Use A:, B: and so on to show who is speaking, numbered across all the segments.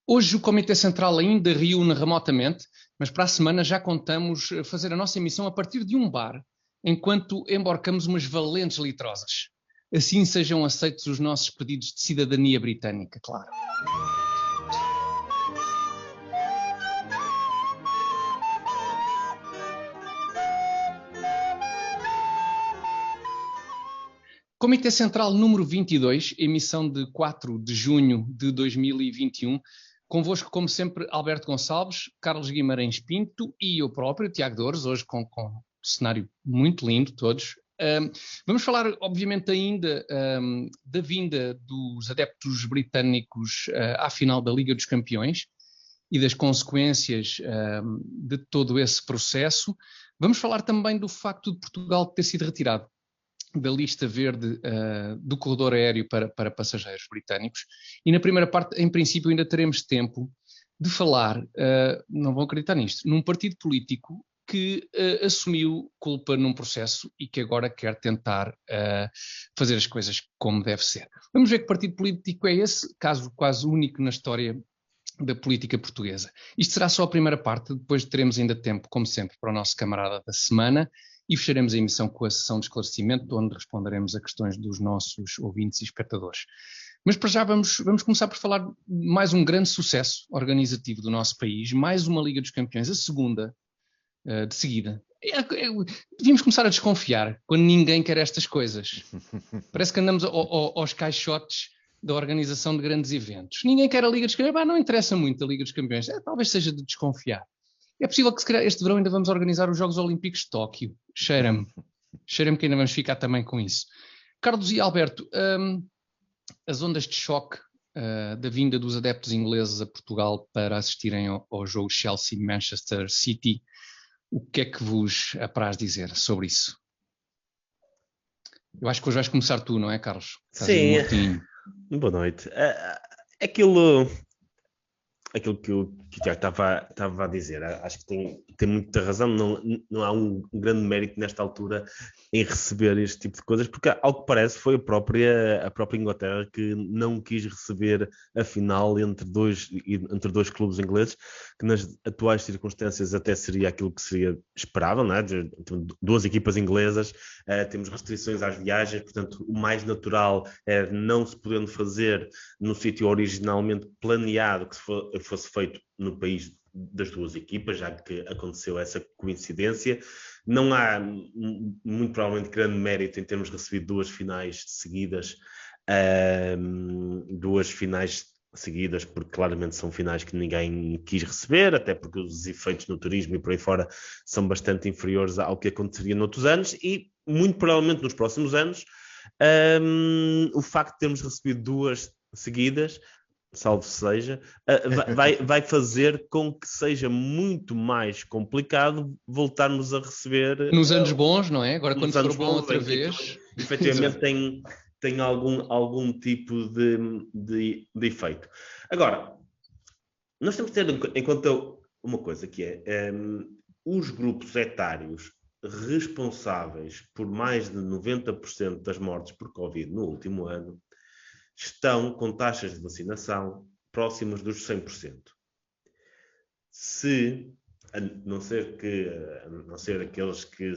A: Hoje o Comitê Central ainda reúne remotamente, mas para a semana já contamos fazer a nossa emissão a partir de um bar, enquanto embarcamos umas valentes litrosas. Assim sejam aceitos os nossos pedidos de cidadania britânica, claro. Comitê Central número 22, emissão de 4 de junho de 2021. Convosco, como sempre, Alberto Gonçalves, Carlos Guimarães Pinto e eu próprio, Tiago Dores, hoje com um cenário muito lindo, todos. Vamos falar, obviamente, ainda da vinda dos adeptos britânicos à final da Liga dos Campeões e das consequências de todo esse processo. Vamos falar também do facto de Portugal ter sido retirado da lista verde do corredor aéreo para passageiros britânicos. E na primeira parte, em princípio, ainda teremos tempo de falar, não vão acreditar nisto, num partido político que assumiu culpa num processo e que agora quer tentar fazer as coisas como deve ser. Vamos ver que partido político é esse, caso quase único na história da política portuguesa. Isto será só a primeira parte, depois teremos ainda tempo, como sempre, para o nosso camarada da semana e fecharemos a emissão com a sessão de esclarecimento, onde responderemos a questões dos nossos ouvintes e espectadores. Mas para já vamos começar por falar de mais um grande sucesso organizativo do nosso país, mais uma Liga dos Campeões, a segunda de seguida. Devíamos começar a desconfiar quando ninguém quer estas coisas. Parece que andamos aos caixotes da organização de grandes eventos. Ninguém quer a Liga dos Campeões, não interessa muito a Liga dos Campeões. Talvez seja de desconfiar. É possível que se calhar este verão ainda vamos organizar os Jogos Olímpicos de Tóquio. Cheira-me que ainda vamos ficar também com isso. Carlos e Alberto, as ondas de choque da vinda dos adeptos ingleses a Portugal para assistirem ao jogo Chelsea-Manchester City, o que é que vos apraz dizer sobre isso? Eu acho que hoje vais começar tu, não é, Carlos?
B: Sim, boa noite. Aquilo que o Tiago estava a dizer, acho que tem muita razão, não há um grande mérito nesta altura em receber este tipo de coisas, porque ao que parece foi a própria Inglaterra que não quis receber a final entre dois clubes ingleses, que nas atuais circunstâncias até seria aquilo que seria esperável, não é? Duas equipas inglesas, temos restrições às viagens, portanto o mais natural é não se podendo fazer no sítio originalmente planeado que fosse feito no país das duas equipas, já que aconteceu essa coincidência. Não há, muito provavelmente, grande mérito em termos recebido duas finais seguidas, porque claramente são finais que ninguém quis receber, até porque os efeitos no turismo e por aí fora são bastante inferiores ao que aconteceria noutros anos e, muito provavelmente, nos próximos anos, o facto de termos recebido duas seguidas, salvo seja, vai fazer com que seja muito mais complicado voltarmos a receber...
A: Nos anos bons, não é? Agora quando for bom outra vez...
B: Efetivamente tem algum tipo de efeito. Agora, nós temos de ter em conta uma coisa que é os grupos etários responsáveis por mais de 90% das mortes por Covid no último ano estão com taxas de vacinação próximas dos 100%. A não ser aqueles que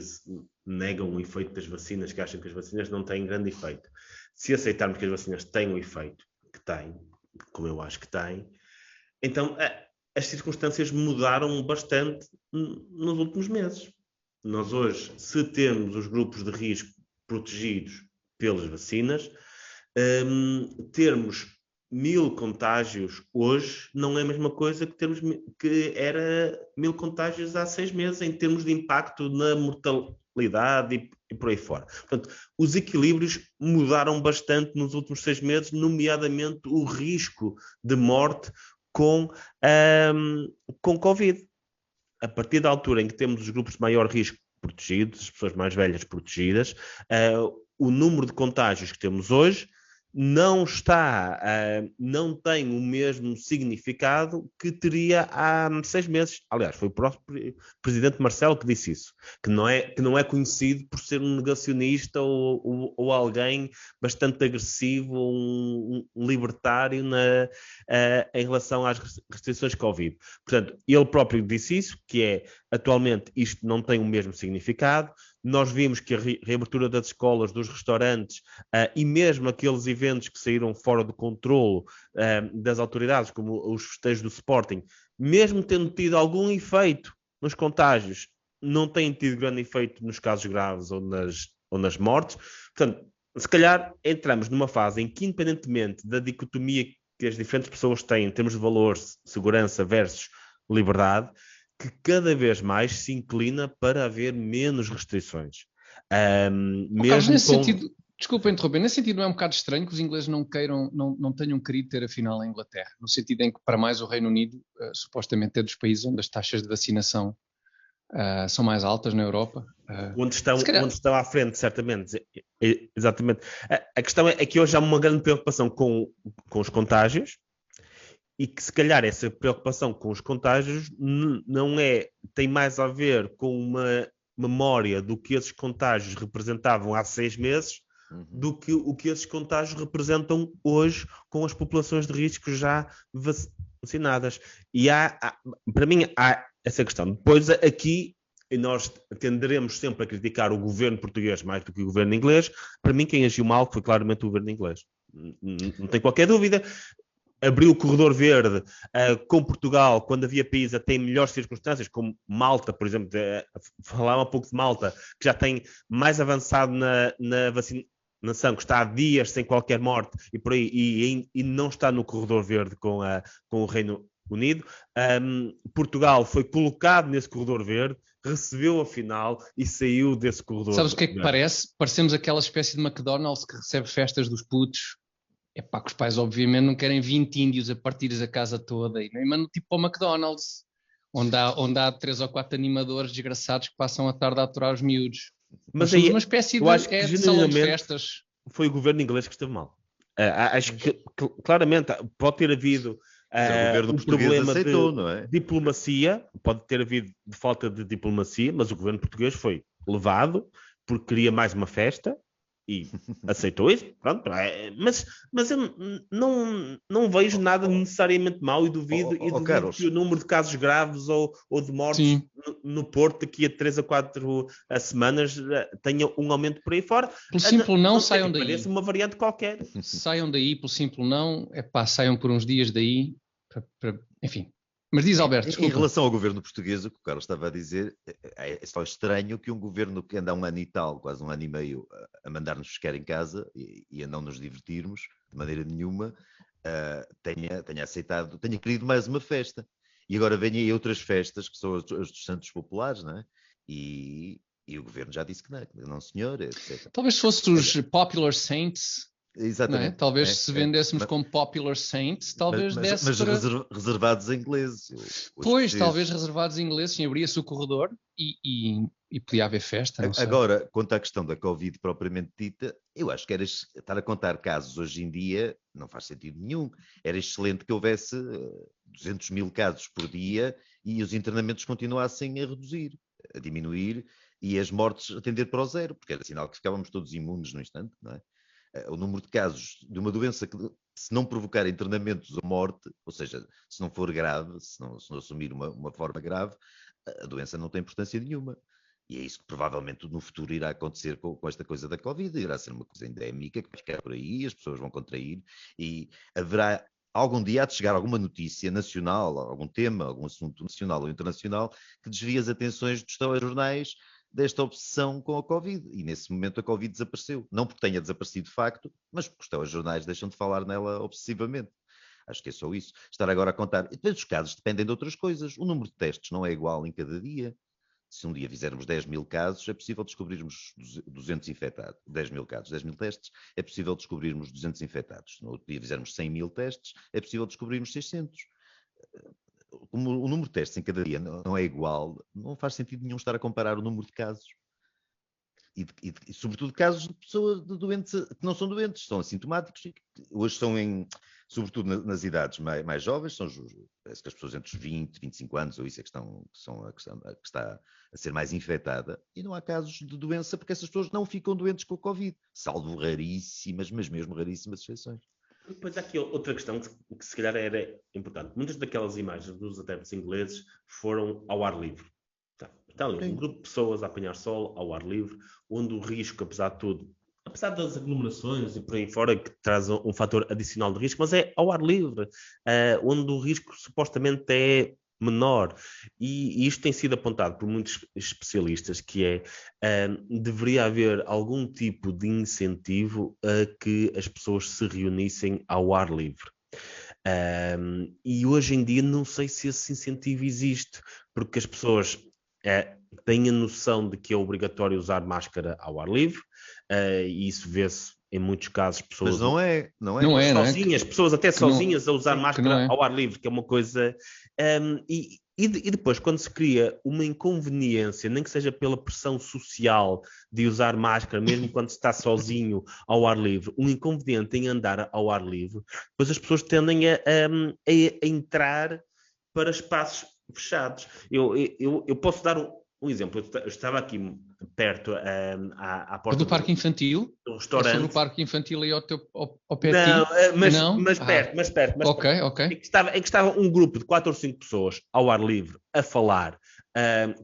B: negam o efeito das vacinas, que acham que as vacinas não têm grande efeito. Se aceitarmos que as vacinas têm o efeito que têm, como eu acho que têm, então as circunstâncias mudaram bastante nos últimos meses. Nós hoje, se temos os grupos de risco protegidos pelas vacinas, termos 1000 contágios hoje não é a mesma coisa que era 1000 contágios há 6 meses em termos de impacto na mortalidade e por aí fora. Portanto, os equilíbrios mudaram bastante nos últimos 6 meses, nomeadamente o risco de morte com Covid. A partir da altura em que temos os grupos de maior risco protegidos, as pessoas mais velhas protegidas, o número de contágios que temos hoje não tem o mesmo significado que teria há 6 meses. Aliás, foi o próprio presidente Marcelo que disse isso, que não é conhecido por ser um negacionista ou alguém bastante agressivo, um libertário em relação às restrições Covid. Portanto, ele próprio disse isso, que atualmente isto não tem o mesmo significado. Nós vimos que a reabertura das escolas, dos restaurantes e mesmo aqueles eventos que saíram fora do controle das autoridades, como os festejos do Sporting, mesmo tendo tido algum efeito nos contágios, não têm tido grande efeito nos casos graves ou nas mortes. Portanto, se calhar entramos numa fase em que, independentemente da dicotomia que as diferentes pessoas têm em termos de valores, segurança versus liberdade, que cada vez mais se inclina para haver menos restrições.
A: Carlos, nesse sentido, desculpa interromper, nesse sentido não é um bocado estranho que os ingleses não tenham querido ter a final em Inglaterra, no sentido em que para mais o Reino Unido, supostamente é dos países onde as taxas de vacinação são mais altas na Europa.
B: Onde estão à frente, certamente. Exatamente. A questão é que hoje há uma grande preocupação com os contágios, e que se calhar essa preocupação com os contágios tem mais a ver com uma memória do que esses contágios representavam há 6 meses do que o que esses contágios representam hoje com as populações de risco já vacinadas. E para mim há essa questão. Depois aqui, e nós tenderemos sempre a criticar o governo português mais do que o governo inglês. Para mim quem agiu mal foi claramente o governo inglês. Não tem qualquer dúvida. Abriu o corredor verde com Portugal, quando havia países até em melhores circunstâncias, como Malta, por exemplo, falar um pouco de Malta, que já tem mais avançado na vacinação, que está há dias sem qualquer morte e por aí, e não está no corredor verde com o Reino Unido. Portugal foi colocado nesse corredor verde, recebeu a final e saiu desse corredor verde.
A: Sabes o que é que parece? Parecemos aquela espécie de McDonald's que recebe festas dos putos. É pá, que os pais obviamente não querem 20 índios a partir a casa toda e nem mandam tipo ao McDonald's, onde há 3 ou 4 animadores desgraçados que passam a tarde a aturar os miúdos. Mas somos uma espécie de salão de festas.
B: Foi o governo inglês que esteve mal. Acho que claramente pode ter havido um problema aceitou, de diplomacia, pode ter havido de falta de diplomacia, mas o governo português foi levado porque queria mais uma festa e aceitou isso, pronto, mas eu não vejo nada necessariamente mau e duvido que o número de casos graves ou de mortes no Porto daqui a 3 a 4 semanas tenha um aumento por aí fora.
A: Pelo simples não saiam daí.
B: Parece uma variante qualquer.
A: Saiam daí, pelo simples não, saiam por uns dias daí, enfim. Mas diz, Alberto, desculpa.
C: Em relação ao governo português, o que o Carlos estava a dizer, é só estranho que um governo que anda há 1 ano e tal, quase 1 ano e meio, a mandar-nos ficar em casa e a não nos divertirmos de maneira nenhuma, tenha aceitado, tenha querido mais uma festa. E agora vêm aí outras festas, que são as dos Santos Populares, não é? E o governo já disse que não senhor, etc.
A: Talvez fosse os Popular Saints.
C: Exatamente.
A: Não é? Talvez se vendêssemos como Popular Saints, talvez desse
C: mas reservados a ingleses.
A: Pois, talvez reservados a ingleses, abria-se o corredor e podia haver festa.
C: Agora, quanto à questão da Covid propriamente dita, eu acho que estar a contar casos hoje em dia não faz sentido nenhum. Era excelente que houvesse 200 mil casos por dia e os internamentos continuassem a reduzir, a diminuir e as mortes a tender para o zero, porque era sinal que ficávamos todos imunes no instante, não é? O número de casos de uma doença que, se não provocar internamentos ou morte, ou seja, se não for grave, se não assumir uma forma grave, a doença não tem importância nenhuma. E é isso que provavelmente no futuro irá acontecer com esta coisa da Covid. Irá ser uma coisa endémica que vai ficar por aí, as pessoas vão contrair e haverá algum dia há de chegar alguma notícia nacional, algum tema, algum assunto nacional ou internacional que desvie as atenções dos telejornais desta obsessão com a Covid. E nesse momento a Covid desapareceu. Não porque tenha desaparecido de facto, mas porque os telejornais deixam de falar nela obsessivamente. Acho que é só isso. Estar agora a contar. E depois os casos dependem de outras coisas. O número de testes não é igual em cada dia. Se um dia fizermos 10 mil casos, é possível descobrirmos 200 infectados. 10 mil casos, 10 mil testes, é possível descobrirmos 200 infectados. No outro dia fizermos 100 mil testes, é possível descobrirmos 600. Como o número de testes em cada dia não é igual, não faz sentido nenhum estar a comparar o número de casos. e sobretudo casos de pessoas de doentes que não são doentes, são assintomáticos, e que hoje são sobretudo nas idades mais jovens, parece que as pessoas entre os 20 e 25 anos, ou isso é que são a que está a ser mais infectada, e não há casos de doença porque essas pessoas não ficam doentes com o Covid, salvo raríssimas, mas mesmo raríssimas exceções.
B: Depois há aqui outra questão que se calhar era importante. Muitas daquelas imagens dos adeptos ingleses foram ao ar livre. Está ali um grupo de pessoas a apanhar sol ao ar livre, onde o risco, apesar de tudo, apesar das aglomerações e por aí fora, que traz um fator adicional de risco, mas é ao ar livre, onde o risco supostamente é menor. E isto tem sido apontado por muitos especialistas, que deveria haver algum tipo de incentivo a que as pessoas se reunissem ao ar livre. E hoje em dia não sei se esse incentivo existe, porque as pessoas têm a noção de que é obrigatório usar máscara ao ar livre, e isso vê-se em muitos casos pessoas
C: mas não é
B: sozinhas, pessoas até sozinhas a usar máscara ao ar livre, que é uma coisa... E depois, quando se cria uma inconveniência, nem que seja pela pressão social de usar máscara, mesmo quando se está sozinho ao ar livre, um inconveniente em andar ao ar livre, depois as pessoas tendem a entrar para espaços fechados. Eu posso dar um exemplo. Eu estava aqui perto, à porta
A: do parque infantil?
B: Do restaurante.
A: No parque infantil aí ao pé de
B: ti?
A: Não,
B: mas perto.
A: Ok.
B: Em que estava um grupo de 4 ou 5 pessoas ao ar livre a falar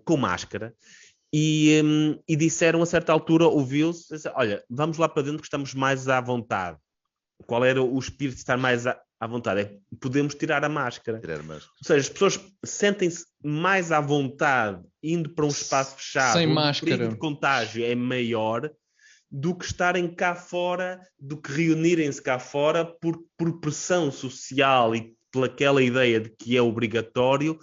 B: com máscara e disseram a certa altura, ouviu-se, olha, vamos lá para dentro que estamos mais à vontade. Qual era o espírito de estar mais à vontade? Podemos tirar a máscara. Ou seja, as pessoas sentem-se mais à vontade indo para um espaço fechado,
A: sem
B: onde
A: máscara.
B: O perigo de contágio é maior do que estarem cá fora, do que reunirem-se cá fora por pressão social e pelaquela ideia de que é obrigatório,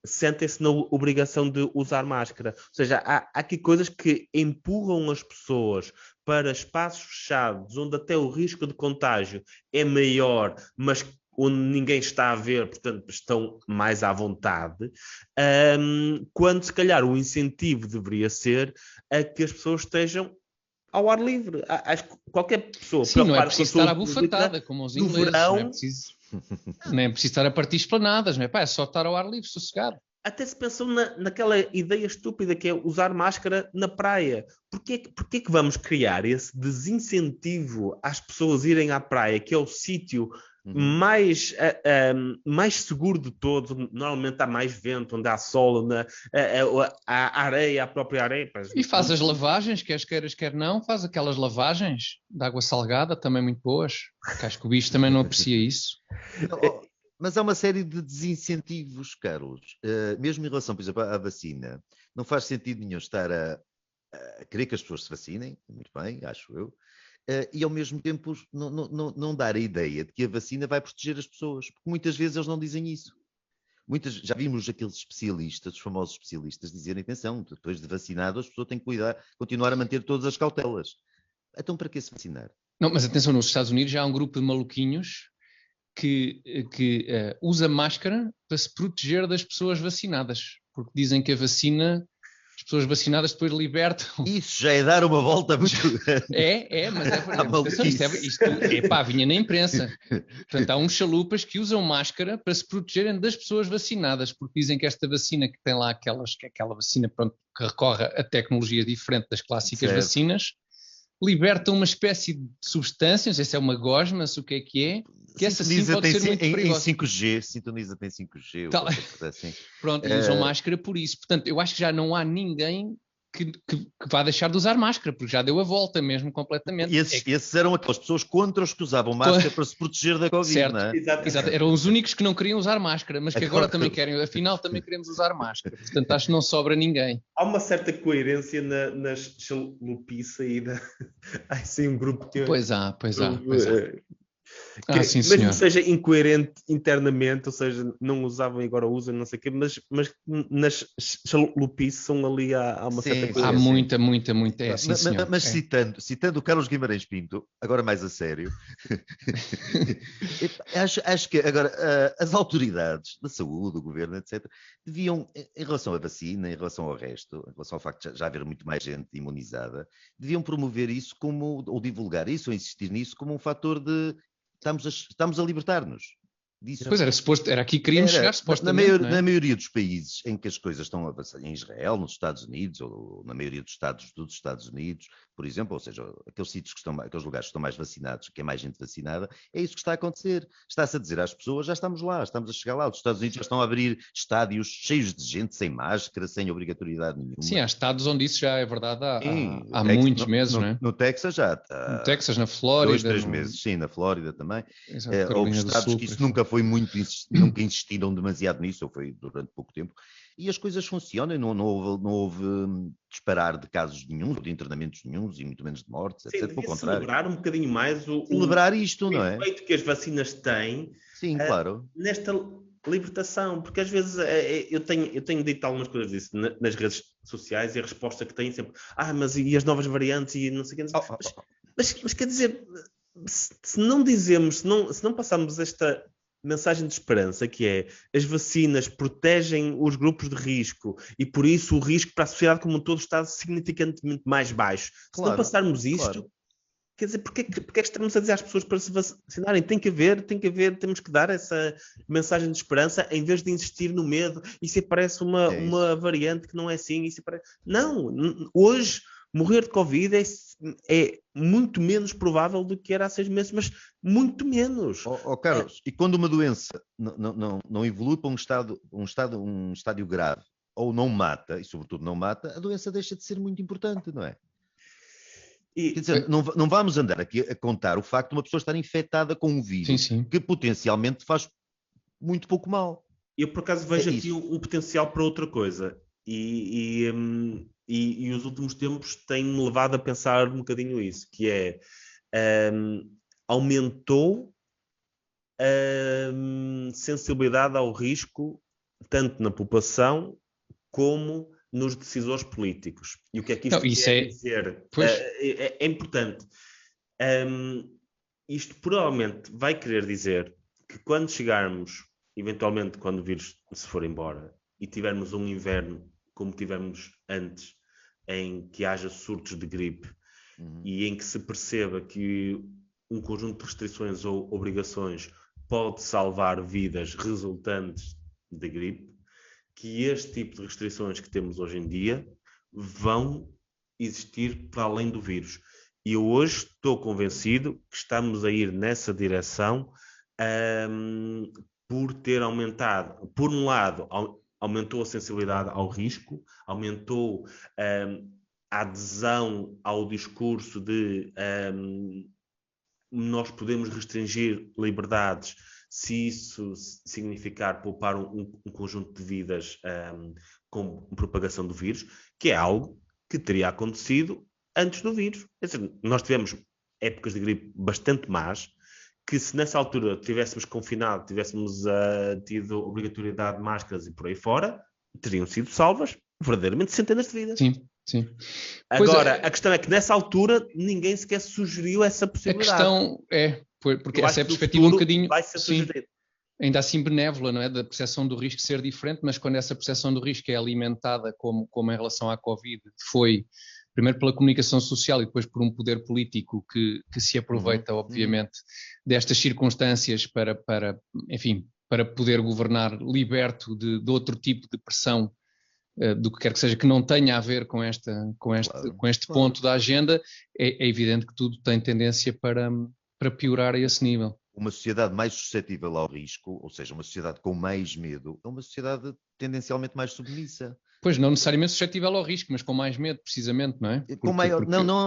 B: sentem-se na obrigação de usar máscara. Ou seja, há aqui coisas que empurram as pessoas para espaços fechados, onde até o risco de contágio é maior, mas onde ninguém está a ver, portanto estão mais à vontade, quando se calhar o incentivo deveria ser a que as pessoas estejam ao ar livre. Acho que qualquer pessoa...
A: Sim, não é preciso estar à bufatada, como os ingleses. Verão, não é preciso estar a partir esplanadas, não é? É só estar ao ar livre, sossegado.
B: Até se pensou naquela ideia estúpida que é usar máscara na praia. Porquê que vamos criar esse desincentivo às pessoas irem à praia, que é o sítio mais seguro de todos? Normalmente há mais vento, onde há sol, onde há areia, a própria areia.
A: E faz as lavagens, queiras, quer não, faz aquelas lavagens de água salgada, também muito boas, porque acho que o bicho também não aprecia isso.
C: Mas há uma série de desincentivos, Carlos. Mesmo em relação, por exemplo, à vacina, não faz sentido nenhum estar a querer que as pessoas se vacinem, muito bem, acho eu, e ao mesmo tempo não dar a ideia de que a vacina vai proteger as pessoas, porque muitas vezes eles não dizem isso. Já vimos aqueles especialistas, os famosos especialistas, dizerem, atenção, depois de vacinado as pessoas têm que continuar a manter todas as cautelas. Então para que se vacinar?
A: Não, mas atenção, nos Estados Unidos já há um grupo de maluquinhos que usa máscara para se proteger das pessoas vacinadas, porque dizem que a vacina, as pessoas vacinadas depois libertam.
C: Isso já é dar uma volta muito grande.
A: Mas é verdade. Isto vinha na imprensa. Portanto, há uns chalupas que usam máscara para se protegerem das pessoas vacinadas, porque dizem que esta vacina que tem lá aquela vacina, pronto, que recorre a tecnologia diferente das clássicas vacinas, liberta uma espécie de substância, não sei se é uma gosma, se o que é, que essa sim pode ser muito perigosa.
C: Em 5G, sintoniza-te em 5G. Assim.
A: Pronto, e usam máscara por isso. Portanto, eu acho que já não há ninguém que vá deixar de usar máscara, porque já deu a volta mesmo completamente.
C: Esses eram aquelas pessoas contra os que usavam máscara para se proteger da Covid,
A: certo,
C: não é?
A: Exato. Eram os únicos que não queriam usar máscara, mas que agora também querem, afinal também queremos usar máscara. Portanto, acho que não sobra ninguém.
B: Há uma certa coerência na chalupice aí. Há sim um grupo que...
A: Pois há. Sim,
B: mesmo
A: senhor.
B: que seja incoerente internamente, ou seja, não usavam e agora usam, não sei o quê, mas nas chalupices são ali há uma certa
C: Sim,
A: Há
C: sim,
B: coerência.
A: muita, sim, senhor.
C: Mas citando o Carlos Guimarães Pinto, agora mais a sério, acho que agora as autoridades da saúde, o governo, etc., deviam, em relação à vacina, em relação ao resto, em relação ao facto de já haver muito mais gente imunizada, deviam promover isso como, ou divulgar isso, ou insistir nisso como um fator de estamos a libertar-nos disso.
A: Pois era aqui que queríamos chegar, supostamente, não é?
C: Na maioria dos países em que as coisas estão a avançar, em Israel, nos Estados Unidos, ou na maioria dos Estados Unidos, por exemplo, ou seja, aqueles sítios aqueles lugares que estão mais vacinados, que é mais gente vacinada, é isso que está a acontecer. Está-se a dizer às pessoas, já estamos lá, estamos a chegar lá. Os Estados Unidos já estão a abrir estádios cheios de gente, sem máscara, sem obrigatoriedade nenhuma.
A: Sim, há estados onde isso já é verdade há
C: Texas,
A: muitos meses, não é?
C: No Texas já está.
A: No Texas, na Flórida.
C: 2, 3 meses, sim, na Flórida também.
A: Exato,
C: Houve
A: Carolina do
C: estados
A: Sul,
C: que isso
A: por aí
C: nunca foi nunca insistiram demasiado nisso, ou foi durante pouco tempo, e as coisas funcionam, não houve disparar de casos nenhum, de internamentos nenhuns, e muito menos de mortes,
B: Sim,
C: etc. Pelo contrário.
B: celebrar um bocadinho mais
C: celebrar isto, não é?
B: O efeito que as vacinas têm.
C: Sim, claro.
B: Nesta libertação, porque às vezes eu tenho dito algumas coisas disso nas redes sociais e a resposta que têm sempre, mas e as novas variantes e não sei o que. Mas quer dizer, se não dizemos, se não passamos esta mensagem de esperança, que é as vacinas protegem os grupos de risco e por isso o risco para a sociedade como um todo está significantemente mais baixo. Se não passarmos isto, quer dizer, porque é que estamos a dizer às pessoas para se vacinarem? Tem que haver, temos que dar essa mensagem de esperança em vez de insistir no medo e se aparece uma variante que não é assim. E se aparece... Não, hoje morrer de Covid é muito menos provável do que era há 6 meses, mas muito menos.
C: Carlos, e quando uma doença não evolui para um estádio grave ou não mata, e sobretudo não mata, a doença deixa de ser muito importante, não é? Quer dizer, não vamos andar aqui a contar o facto de uma pessoa estar infectada com um vírus que potencialmente faz muito pouco mal.
B: Eu, por acaso, vejo aqui um potencial para outra coisa. E os últimos tempos têm-me levado a pensar um bocadinho isso, que é aumentou a sensibilidade ao risco tanto na população como nos decisores políticos. E o que é que isto quer dizer? É importante. Isto provavelmente vai querer dizer que quando chegarmos, eventualmente quando o vírus se for embora, e tivermos um inverno como tivemos antes, em que haja surtos de gripe e em que se perceba que um conjunto de restrições ou obrigações pode salvar vidas resultantes de gripe, que este tipo de restrições que temos hoje em dia vão existir para além do vírus. E eu hoje estou convencido que estamos a ir nessa direção por ter aumentado, por um lado, aumentou a sensibilidade ao risco, aumentou a adesão ao discurso de nós podemos restringir liberdades se isso significar poupar um conjunto de vidas com propagação do vírus, que é algo que teria acontecido antes do vírus. Quer dizer, nós tivemos épocas de gripe bastante más, que se nessa altura tivéssemos confinado, tivéssemos tido obrigatoriedade de máscaras e por aí fora, teriam sido salvas verdadeiramente centenas de vidas.
A: Sim.
B: Agora, a questão é que nessa altura ninguém sequer sugeriu essa possibilidade.
A: A questão porque essa é a perspectiva um bocadinho,
B: vai ser sugerida.
A: Ainda assim benévola, não é? Da percepção do risco ser diferente, mas quando essa percepção do risco é alimentada, como em relação à Covid, foi primeiro pela comunicação social e depois por um poder político que se aproveita, obviamente, destas circunstâncias para poder governar liberto de outro tipo de pressão, do que quer que seja, que não tenha a ver com este ponto da agenda, é evidente que tudo tem tendência para piorar a esse nível.
C: Uma sociedade mais suscetível ao risco, ou seja, uma sociedade com mais medo, é uma sociedade tendencialmente mais submissa.
A: Pois, não necessariamente suscetível ao risco, mas com mais medo, precisamente, não é?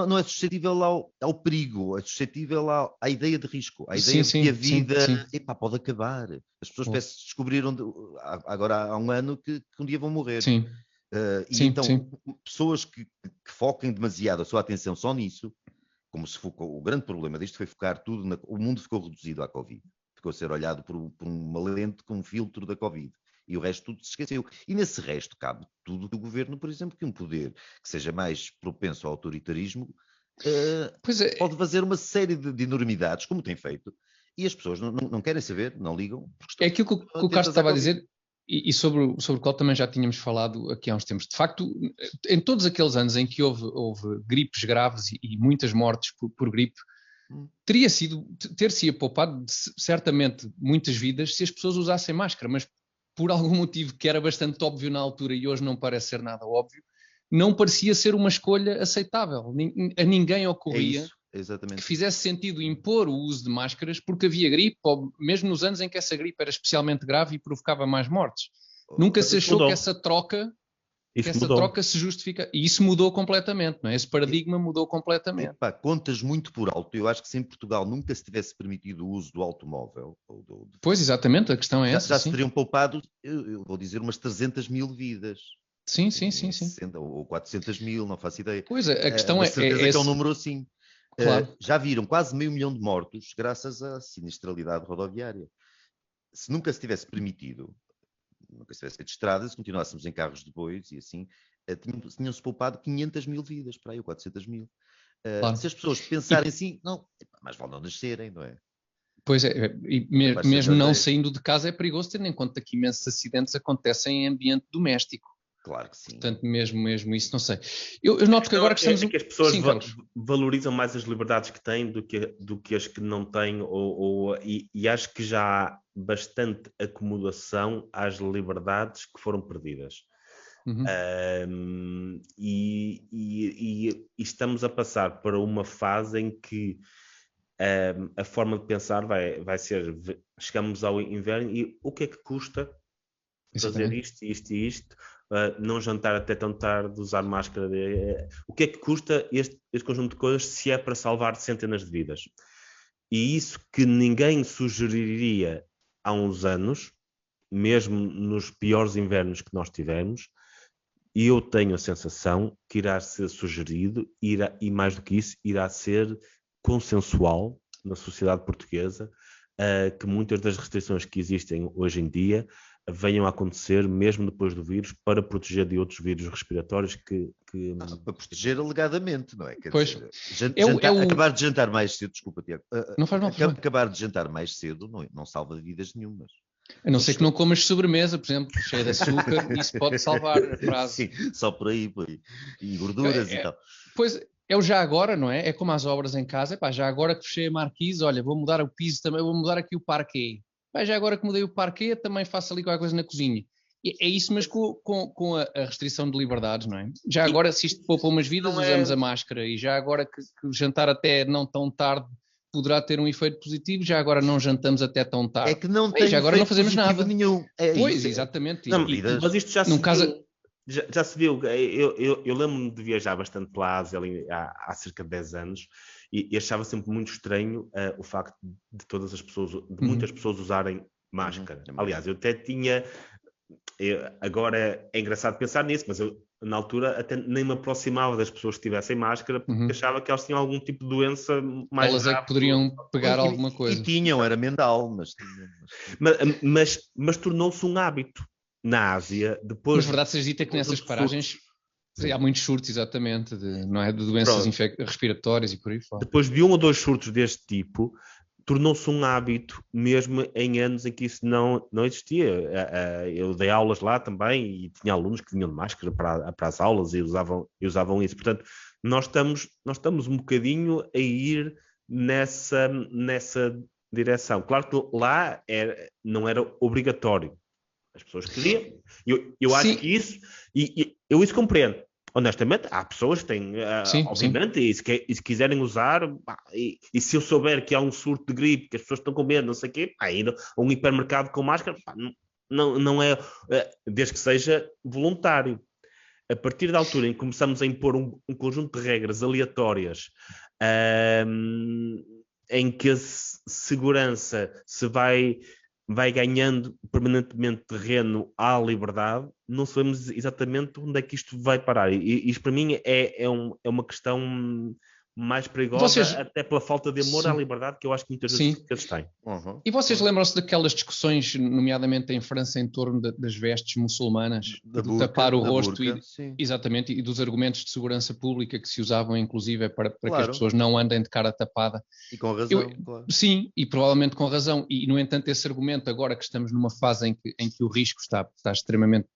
C: Não é suscetível ao perigo, é suscetível à ideia de risco, à ideia de que a vida pode acabar. As pessoas descobriram agora há um ano que um dia vão morrer. Então, pessoas que foquem demasiado a sua atenção só nisso, como se focou, o grande problema disto foi focar tudo, o mundo ficou reduzido à Covid. Ficou a ser olhado por uma lente com um filtro da Covid. E o resto tudo se esqueceu. E nesse resto cabe tudo do governo, por exemplo, que um poder que seja mais propenso ao autoritarismo pode fazer uma série de enormidades, como tem feito, e as pessoas não querem saber, não ligam.
A: É aquilo que o Carlos estava a dizer, e sobre o qual também já tínhamos falado aqui há uns tempos. De facto, em todos aqueles anos em que houve gripes graves e muitas mortes por gripe, ter-se poupado certamente muitas vidas se as pessoas usassem máscara, mas por algum motivo que era bastante óbvio na altura e hoje não parece ser nada óbvio, não parecia ser uma escolha aceitável. A ninguém ocorria que fizesse sentido impor o uso de máscaras porque havia gripe, ou mesmo nos anos em que essa gripe era especialmente grave e provocava mais mortes. Nunca se achou que essa troca se justifica. E isso mudou completamente, não é? Esse paradigma mudou completamente.
C: Contas muito por alto. Eu acho que se em Portugal nunca se tivesse permitido o uso do automóvel...
A: Pois, exatamente, a questão é essa.
C: Já se teriam poupado, eu vou dizer, umas 300 mil vidas.
A: Sim.
C: 60 ou 400 mil, não faço ideia.
A: Pois, a questão
C: certeza que é um número assim.
A: Claro.
C: Já viram quase 500 mil de mortos graças à sinistralidade rodoviária. Se nunca se tivesse permitido, nunca se tivesse feito estradas, se continuássemos em carros de bois e assim, tinham-se poupado 500 mil vidas, para aí, ou 400 mil.
A: Claro.
C: Se as pessoas pensarem assim, mais vale não nascerem, não é?
A: Pois é, e mesmo não saindo de casa é perigoso, tendo em conta que imensos acidentes acontecem em ambiente doméstico.
C: Claro que sim.
A: Portanto, mesmo isso, não sei. Eu noto que agora que estamos...
B: É que as pessoas valorizam mais as liberdades que têm do que as que não têm, e acho que já há bastante acomodação às liberdades que foram perdidas.
A: Uhum.
B: E estamos a passar para uma fase em que a forma de pensar vai ser, chegamos ao inverno e o que é que custa fazer isto, não jantar até tão tarde, usar máscara, o que é que custa este conjunto de coisas se é para salvar centenas de vidas? E isso que ninguém sugeriria há uns anos, mesmo nos piores invernos que nós tivemos, e eu tenho a sensação que irá ser sugerido, e mais do que isso, irá ser consensual na sociedade portuguesa, que muitas das restrições que existem hoje em dia venham a acontecer mesmo depois do vírus, para proteger de outros vírus respiratórios
C: para proteger alegadamente, não é?
A: Pois.
C: Acabar de jantar mais cedo, desculpa, Tiago.
A: Não faz mal.
C: Acabar de jantar mais cedo não salva vidas nenhumas.
A: A não ser que não comas sobremesa, por exemplo, cheia de açúcar, isso pode salvar a frase.
C: Sim, só por aí. E gorduras e tal.
A: Pois, é o já agora, não é? É como as obras em casa. Já agora que fechei a marquise, olha, vou mudar o piso também, vou mudar aqui o parquet. Já agora que mudei o parquet, também faço ali qualquer coisa na cozinha. É isso, mas com a restrição de liberdades, não é? Já agora, se isto poupa umas vidas, usamos a máscara. E já agora que o jantar até não tão tarde poderá ter um efeito positivo, já agora não jantamos até tão tarde.
C: É que não tem
A: já agora não fazemos nada
C: nenhum.
A: Pois, exatamente.
B: Não, mas isto já se viu. Eu lembro-me de viajar bastante pela Ásia há cerca de 10 anos e achava sempre muito estranho o facto de todas as pessoas, de muitas pessoas usarem máscara. Aliás, eu até tinha... agora é engraçado pensar nisso, mas eu na altura até nem me aproximava das pessoas que tivessem máscara, porque achava que elas tinham algum tipo de doença mais
A: elas
B: grave.
A: É que poderiam pegar alguma coisa.
C: E tinham, era mental,
B: mas tornou-se um hábito na Ásia. Depois,
A: mas verdade seja dita que nessas paragens há muitos surtos, exatamente, de doenças respiratórias e por aí fora.
B: Depois de 1 ou 2 surtos deste tipo, tornou-se um hábito mesmo em anos em que isso não existia. Eu dei aulas lá também e tinha alunos que vinham de máscara para as aulas e usavam isso. Portanto, nós estamos um bocadinho a ir nessa direção. Claro que lá não era obrigatório. As pessoas queriam. Eu acho que isso... E eu isso compreendo. Honestamente, há pessoas que têm, obviamente, e se quiserem usar, e se eu souber que há um surto de gripe, que as pessoas estão com medo, não sei o quê, ir a um hipermercado com máscara, não é, desde que seja voluntário. A partir da altura em que começamos a impor um conjunto de regras aleatórias, em que a segurança se vai ganhando permanentemente terreno à liberdade, não sabemos exatamente onde é que isto vai parar. E isto para mim é uma questão mais perigosa, até pela falta de amor à liberdade que eu acho que muitas vezes os portugueses têm.
A: E vocês lembram-se daquelas discussões, nomeadamente em França, em torno das vestes muçulmanas, de tapar o rosto, exatamente, e dos argumentos de segurança pública que se usavam, inclusive, para que as pessoas não andem de cara tapada.
C: E com razão, claro.
A: Sim, e provavelmente com razão. E, no entanto, esse argumento, agora que estamos numa fase em que o risco está extremamente...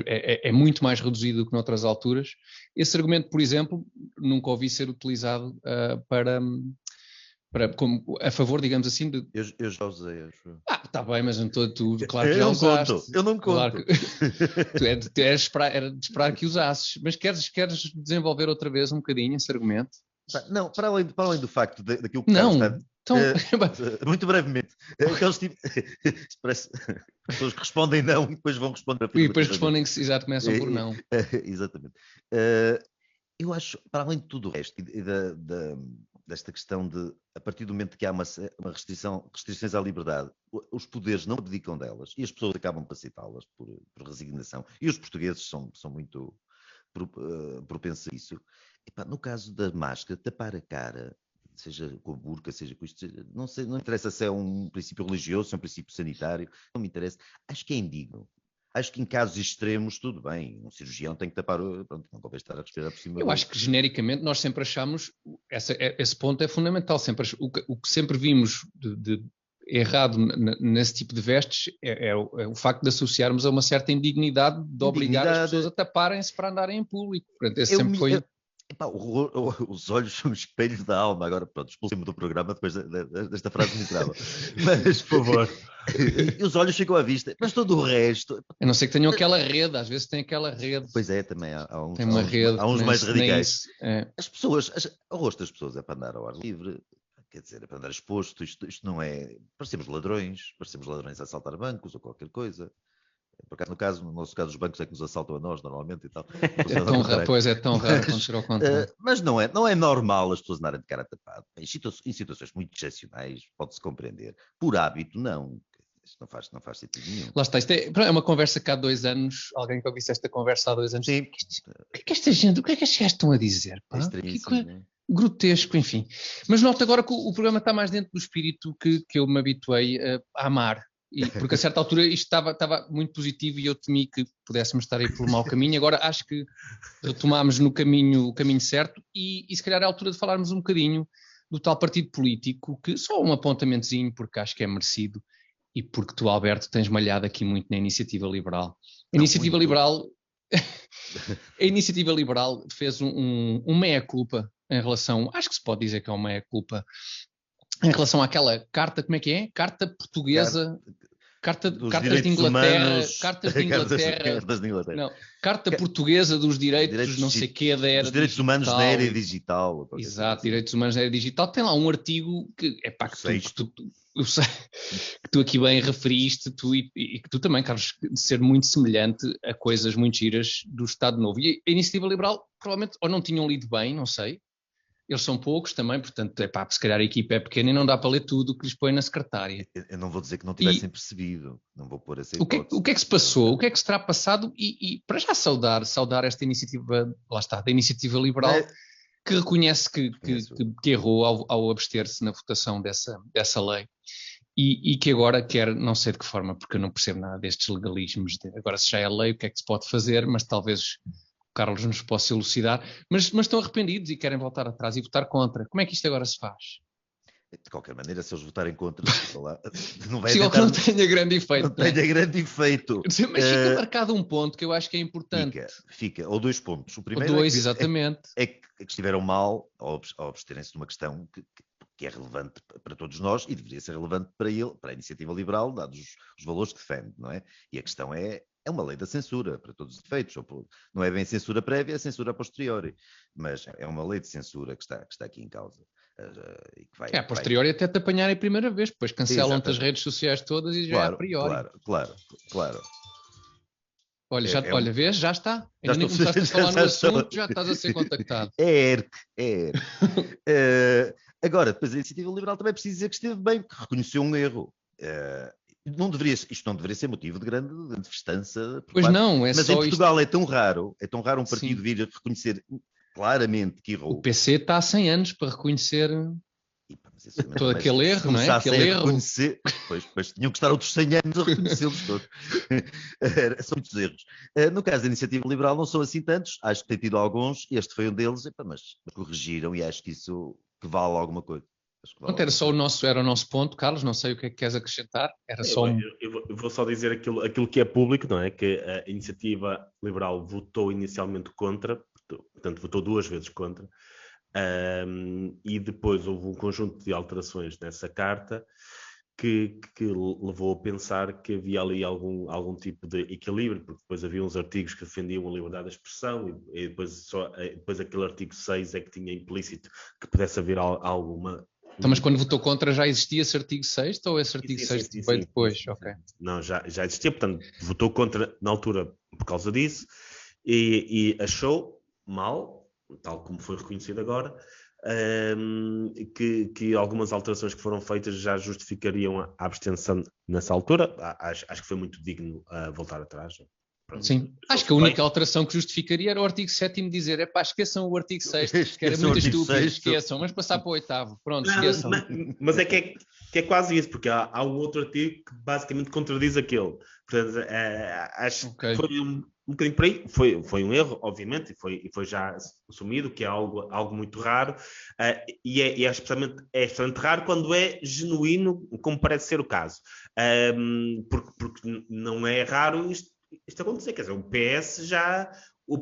A: É muito mais reduzido do que noutras alturas. Esse argumento, por exemplo, nunca ouvi ser utilizado a favor, digamos assim, de...
C: Eu já usei, acho.
A: Está bem, mas não tu claro que já usaste.
C: Eu não conto.
A: Claro que, era de esperar que usasses. Mas queres desenvolver outra vez um bocadinho esse argumento?
C: Não, para além do facto daquilo que
A: não.
C: Está...
A: Então...
C: muito brevemente, aqueles tipos parece pessoas que respondem não e depois vão responder
A: e depois respondem que exato, começam por não.
C: Exatamente. Eu acho, para além de tudo o resto e desta questão de, a partir do momento que há uma restrições à liberdade, os poderes não abdicam delas e as pessoas acabam por aceitá-las por resignação, e os portugueses são muito propensos a isso. No caso da máscara, tapar a cara, seja com a burca, seja com isto, não interessa se é um princípio religioso, se é um princípio sanitário, não me interessa. Acho que é indigno. Acho que em casos extremos, tudo bem. Um cirurgião tem que tapar, pronto, não convém estar a respirar por cima.
A: Eu acho que genericamente nós sempre achamos, esse ponto é fundamental. O que sempre vimos de errado nesse tipo de vestes é o facto de associarmos a uma certa indignidade de obrigar as pessoas a taparem-se para andarem em público. Portanto, esse sempre foi...
C: Os olhos são espelhos da alma. Agora, pronto, expulsei-me do programa depois desta frase miserável. Mas, por favor. E os olhos ficam à vista. Mas todo o resto...
A: A não ser que tenham aquela rede. Às vezes tem aquela rede.
C: Pois é, também há uns,
A: tem uma rede,
C: há uns mais radicais.
A: As
C: pessoas... O rosto das pessoas é para andar ao ar livre. Quer dizer, é para andar exposto. Isto não é... Parecemos ladrões a assaltar bancos ou qualquer coisa. Por acaso, no nosso caso, os bancos é que nos assaltam a nós, normalmente, e tal.
A: É tão raro acontecer ao contrário.
C: Mas não é normal as pessoas andarem de cara tapada. Em situações muito excepcionais, pode-se compreender. Por hábito, não. Isto não faz sentido nenhum.
A: Lá está. Isto é uma conversa que há 2 anos, alguém que ouvisse esta conversa há 2 anos,
C: sim.
A: O que é que estes gajos estão a dizer? Pá? Grotesco, enfim. Mas noto agora que o programa está mais dentro do espírito que eu me habituei a amar. Porque a certa altura isto estava muito positivo e eu temi que pudéssemos estar aí por mau caminho. Agora acho que retomámos no caminho certo e se calhar é a altura de falarmos um bocadinho do tal partido político, que só um apontamentozinho, porque acho que é merecido e porque tu, Alberto, tens malhado aqui muito na Iniciativa Liberal. A Iniciativa Liberal fez um meia-culpa em relação, acho que se pode dizer que é um meia-culpa, em relação àquela carta, como é que é? Carta portuguesa, cartas de Inglaterra, cartas de Inglaterra, não, Carta Portuguesa dos Direitos não sei quê, da era
C: dos direitos
A: digital.
C: Humanos na era digital.
A: Exato, direitos humanos na era digital. Tem lá um artigo que tu aqui bem referiste, e que tu também, Carlos, de ser muito semelhante a coisas muito giras do Estado Novo. E a Iniciativa Liberal provavelmente ou não tinham lido bem, não sei. Eles são poucos também, portanto, se calhar a equipa é pequena e não dá para ler tudo o que lhes põe na secretária.
C: Eu não vou dizer que não tivessem percebido, não vou pôr essa
A: hipótese. O que é que se passou? O que é que se terá passado? E para já saudar esta iniciativa, lá está, da Iniciativa Liberal, que reconhece que errou ao abster-se na votação dessa lei. E que agora quer, não sei de que forma, porque eu não percebo nada destes legalismos, agora se já é lei, o que é que se pode fazer, mas talvez... Carlos nos possa elucidar, mas estão arrependidos e querem voltar atrás e votar contra. Como é que isto agora se faz?
C: De qualquer maneira, se eles votarem contra,
A: não vai adiantar, não tenha grande efeito.
C: Não tenha grande efeito.
A: Mas fica marcado um ponto que eu acho que é importante.
C: Fica. Ou 2 pontos. O primeiro
A: exatamente.
C: É que estiveram mal ao absterem-se de uma questão que é relevante para todos nós e deveria ser relevante para a Iniciativa Liberal, dados os valores que defende, não é? E a questão é uma lei da censura, para todos os efeitos. Não é bem censura prévia, é censura a posteriori. Mas é uma lei de censura que está aqui em causa. E que
A: a posteriori até te apanharem a primeira vez, depois cancelam-te as redes sociais todas e já é a priori.
C: Claro.
A: Olha, vês, já está. Ainda nem começaste a falar no assunto, já estás a ser contactado.
C: É ERC. Agora, depois a Iniciativa Liberal também precisa dizer que esteve bem, que reconheceu um erro. Isto não deveria ser motivo de grande festança.
A: Pois não,
C: mas
A: só
C: em Portugal
A: isto...
C: é tão raro um partido vir a reconhecer claramente que
A: O
C: errou.
A: PC está há 100 anos para reconhecer todo aquele erro, não é? Aquele erro.
C: Pois tinham que estar outros 100 anos a reconhecê-los todos. São muitos erros. No caso da Iniciativa Liberal não são assim tantos, acho que tem tido alguns, este foi um deles, mas corrigiram e acho que isso que vale alguma coisa.
A: Pronto, era o nosso ponto, Carlos, não sei o que é que queres acrescentar. Era só
B: eu vou só dizer aquilo que é público, não é? Que a Iniciativa Liberal votou inicialmente contra, portanto votou 2 vezes contra, e depois houve um conjunto de alterações nessa carta que levou a pensar que havia ali algum tipo de equilíbrio, porque depois havia uns artigos que defendiam a liberdade de expressão e depois aquele artigo 6 é que tinha implícito que pudesse haver alguma...
A: Então, mas quando votou contra já existia esse artigo 6 ou esse artigo 6 veio depois?
B: Sim.
A: Ok.
B: Não, já existia, portanto, votou contra na altura por causa disso e achou mal, tal como foi reconhecido agora, que algumas alterações que foram feitas já justificariam a abstenção nessa altura. Acho que foi muito digno voltar atrás. Pronto.
A: Sim, acho que a única alteração que justificaria era o artigo 7º dizer, esqueçam o artigo 6º, que era muito estúpido, esqueçam, mas passar para o 8º, pronto, esqueçam.
B: Mas é que é quase isso, porque há um outro artigo que basicamente contradiz aquele. Portanto, acho que foi um bocadinho por aí, foi um erro, obviamente, e foi já assumido, que é algo muito raro, e é extremamente raro quando é genuíno, como parece ser o caso. Porque não é raro isto acontecer, quer dizer, o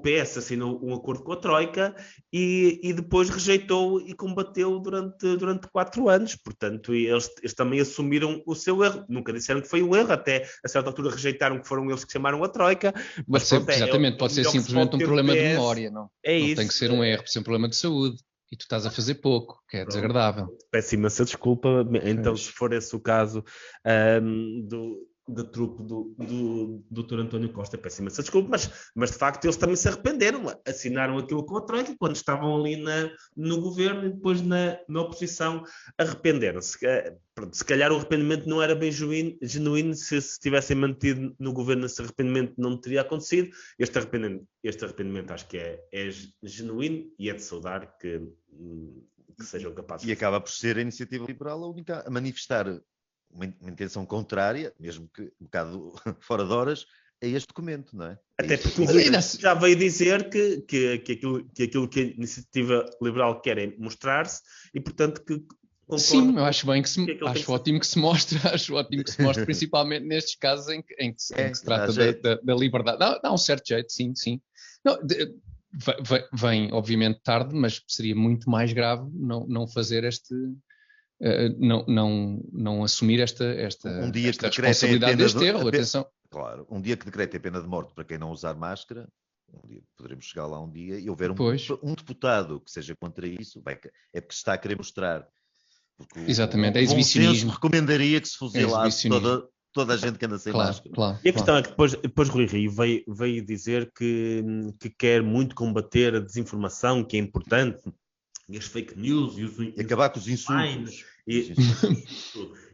B: PS assinou um acordo com a Troika e depois rejeitou e combateu durante 4 anos, portanto eles também assumiram o seu erro, nunca disseram que foi um erro, até a certa altura rejeitaram que foram eles que chamaram a Troika.
A: Mas exatamente, pode ser simplesmente um problema de memória, não
B: isso.
A: Tem que ser um erro, pode ser um problema de saúde. E tu estás a fazer pouco, que é desagradável.
B: Peço imensa desculpa, então se for esse o caso do truque do Dr. António Costa, peço imensa desculpa, mas de facto eles também se arrependeram, assinaram aquilo com a Troika quando estavam ali no governo e depois na oposição arrependeram-se. Se calhar o arrependimento não era bem genuíno, se tivessem mantido no governo esse arrependimento não teria acontecido. Este arrependimento acho que é genuíno e é de saudar que sejam capazes.
C: E acaba por ser a Iniciativa Liberal a única a manifestar uma intenção contrária, mesmo que um bocado fora de horas, a este documento, não é?
B: Até porque já veio dizer que aquilo que a Iniciativa Liberal quer é mostrar-se e, portanto, que...
A: Sim, eu acho bem acho ótimo que se mostre, principalmente nestes casos em que se trata da liberdade. Dá um certo jeito, sim. Não, vem, obviamente, tarde, mas seria muito mais grave não fazer não assumir esta responsabilidade deste erro, atenção.
C: Claro, um dia que decrete a pena de morte para quem não usar máscara, poderemos chegar lá um dia e houver um deputado que seja contra isso, é porque se está a querer mostrar.
A: Exatamente, é exibicionismo.
C: Recomendaria que se fuzilasse toda a gente que anda sem máscara.
A: Claro,
B: e a questão é que depois Rui Rio veio dizer que quer muito combater a desinformação, que é importante, e as fake news
C: e acabar com os insultos.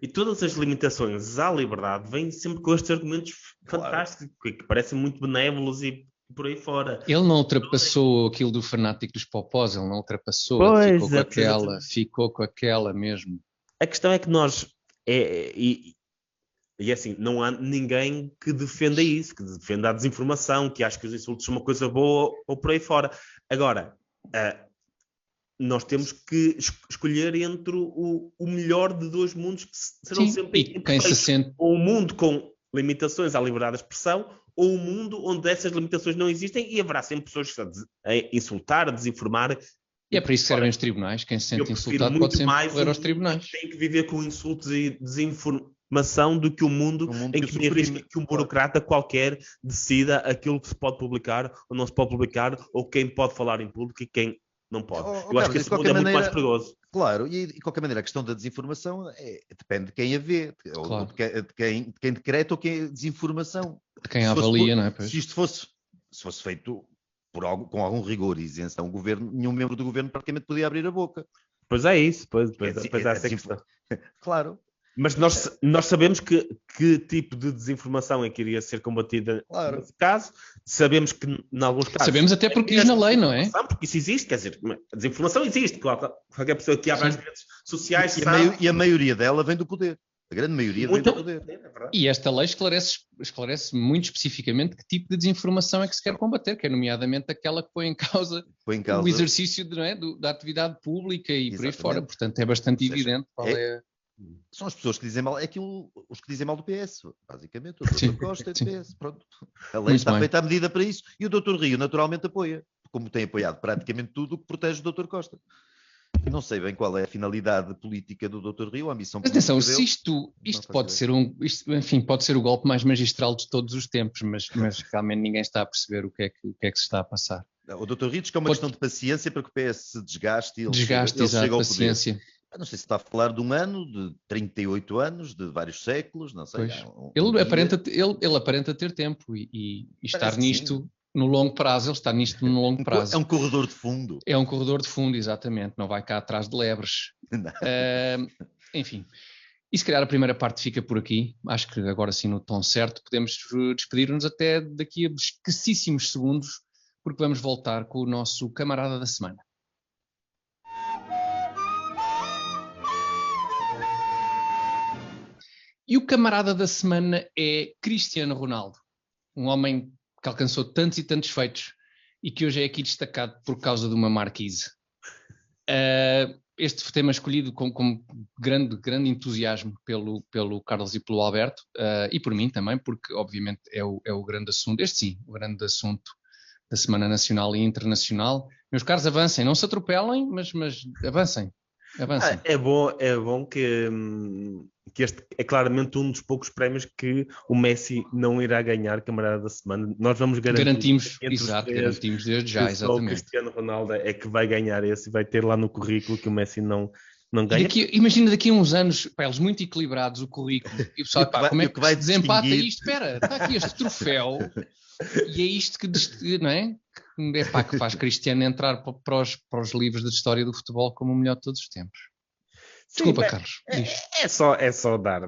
B: E todas as limitações à liberdade vêm sempre com estes argumentos fantásticos, que parecem muito benévolos e por aí fora.
A: Ele não ultrapassou aquilo do fanático dos popós, ele não ultrapassou, ficou com aquela mesmo.
B: A questão é que nós, e assim, não há ninguém que defenda isso, que defenda a desinformação, que acha que os insultos são uma coisa boa ou por aí fora. Agora, nós temos que escolher entre o melhor de 2 mundos que serão sempre imperfeitos. Ou um mundo com limitações à liberdade de expressão, ou um mundo onde essas limitações não existem e haverá sempre pessoas a insultar, a desinformar.
A: E é para isso que servem os tribunais. Quem se sente insultado pode sempre recorrer aos tribunais.
B: Tem que viver com insultos e desinformação do que um mundo em que arrisca que um burocrata qualquer decida aquilo que se pode publicar ou não se pode publicar, ou quem pode falar em público e quem não pode. Eu acho que esse mundo é muito mais perigoso.
C: Claro, e de qualquer maneira a questão da desinformação depende de quem a vê, ou de quem decreta ou quem desinformação.
A: De quem avalia, não é? Pois.
C: Se isto fosse feito com algum rigor e isenção, nenhum membro do governo praticamente podia abrir a boca.
B: Pois é isso, pois é essa questão.
C: Claro.
B: Mas nós sabemos que tipo de desinformação é que iria ser combatida nesse caso. Sabemos que, em alguns casos...
A: Sabemos até porque diz na lei, não é?
B: Porque isso existe, quer dizer, a desinformação existe. Qualquer pessoa que abre as redes sociais
C: e a maioria dela vem do poder. A grande maioria vem do poder.
A: E esta lei esclarece muito especificamente que tipo de desinformação é que se quer combater, que é nomeadamente aquela que põe em causa o exercício da atividade pública e por aí fora. Portanto, é bastante evidente qual é...
C: São as pessoas que dizem mal, os que dizem mal do PS, basicamente, o Dr. Costa é do PS, pronto. A lei está feita à medida para isso e o Dr. Rio naturalmente apoia, como tem apoiado praticamente tudo o que protege o Dr. Costa. Não sei bem qual é a finalidade política do Dr. Rio, a ambição política
A: dele. Atenção, se isto pode ser pode ser o golpe mais magistral de todos os tempos, mas realmente ninguém está a perceber o que é que se está a passar.
C: O Dr. Rio diz que é uma questão de paciência para que o PS se desgaste e ele
A: chega ao
C: poder. Não sei se está a falar de um ano, de 38 anos, de vários séculos, não sei.
A: Ele aparenta ter tempo e estar nisto no longo prazo. Ele está nisto no longo prazo.
C: É um corredor de fundo.
A: É um corredor de fundo, exatamente. Não vai cá atrás de lebres. Enfim. E se calhar a primeira parte fica por aqui. Acho que agora sim, no tom certo, podemos despedir-nos até daqui a escassíssimos segundos, porque vamos voltar com o nosso camarada da semana. E o camarada da semana é Cristiano Ronaldo, um homem que alcançou tantos e tantos feitos e que hoje é aqui destacado por causa de uma marquise. Este tema escolhido com grande entusiasmo pelo Carlos e pelo Alberto, e por mim também, porque obviamente é o grande assunto, o grande assunto da Semana Nacional e Internacional. Meus caros, avancem, não se atropelem, mas avancem.
B: É bom que este é claramente um dos poucos prémios que o Messi não irá ganhar, camarada da semana. Nós vamos
A: garantimos desde já, exatamente.
B: Só o Cristiano Ronaldo é que vai ganhar esse e vai ter lá no currículo que o Messi não ganha.
A: Imagina daqui a uns anos, eles muito equilibrados o currículo, e o pessoal, como é que vai desempata isto? Espera, está aqui este troféu e é isto que, não é? Que faz Cristiano entrar para os livros da história do futebol como o melhor de todos os tempos. Desculpa, Carlos.
B: É só dar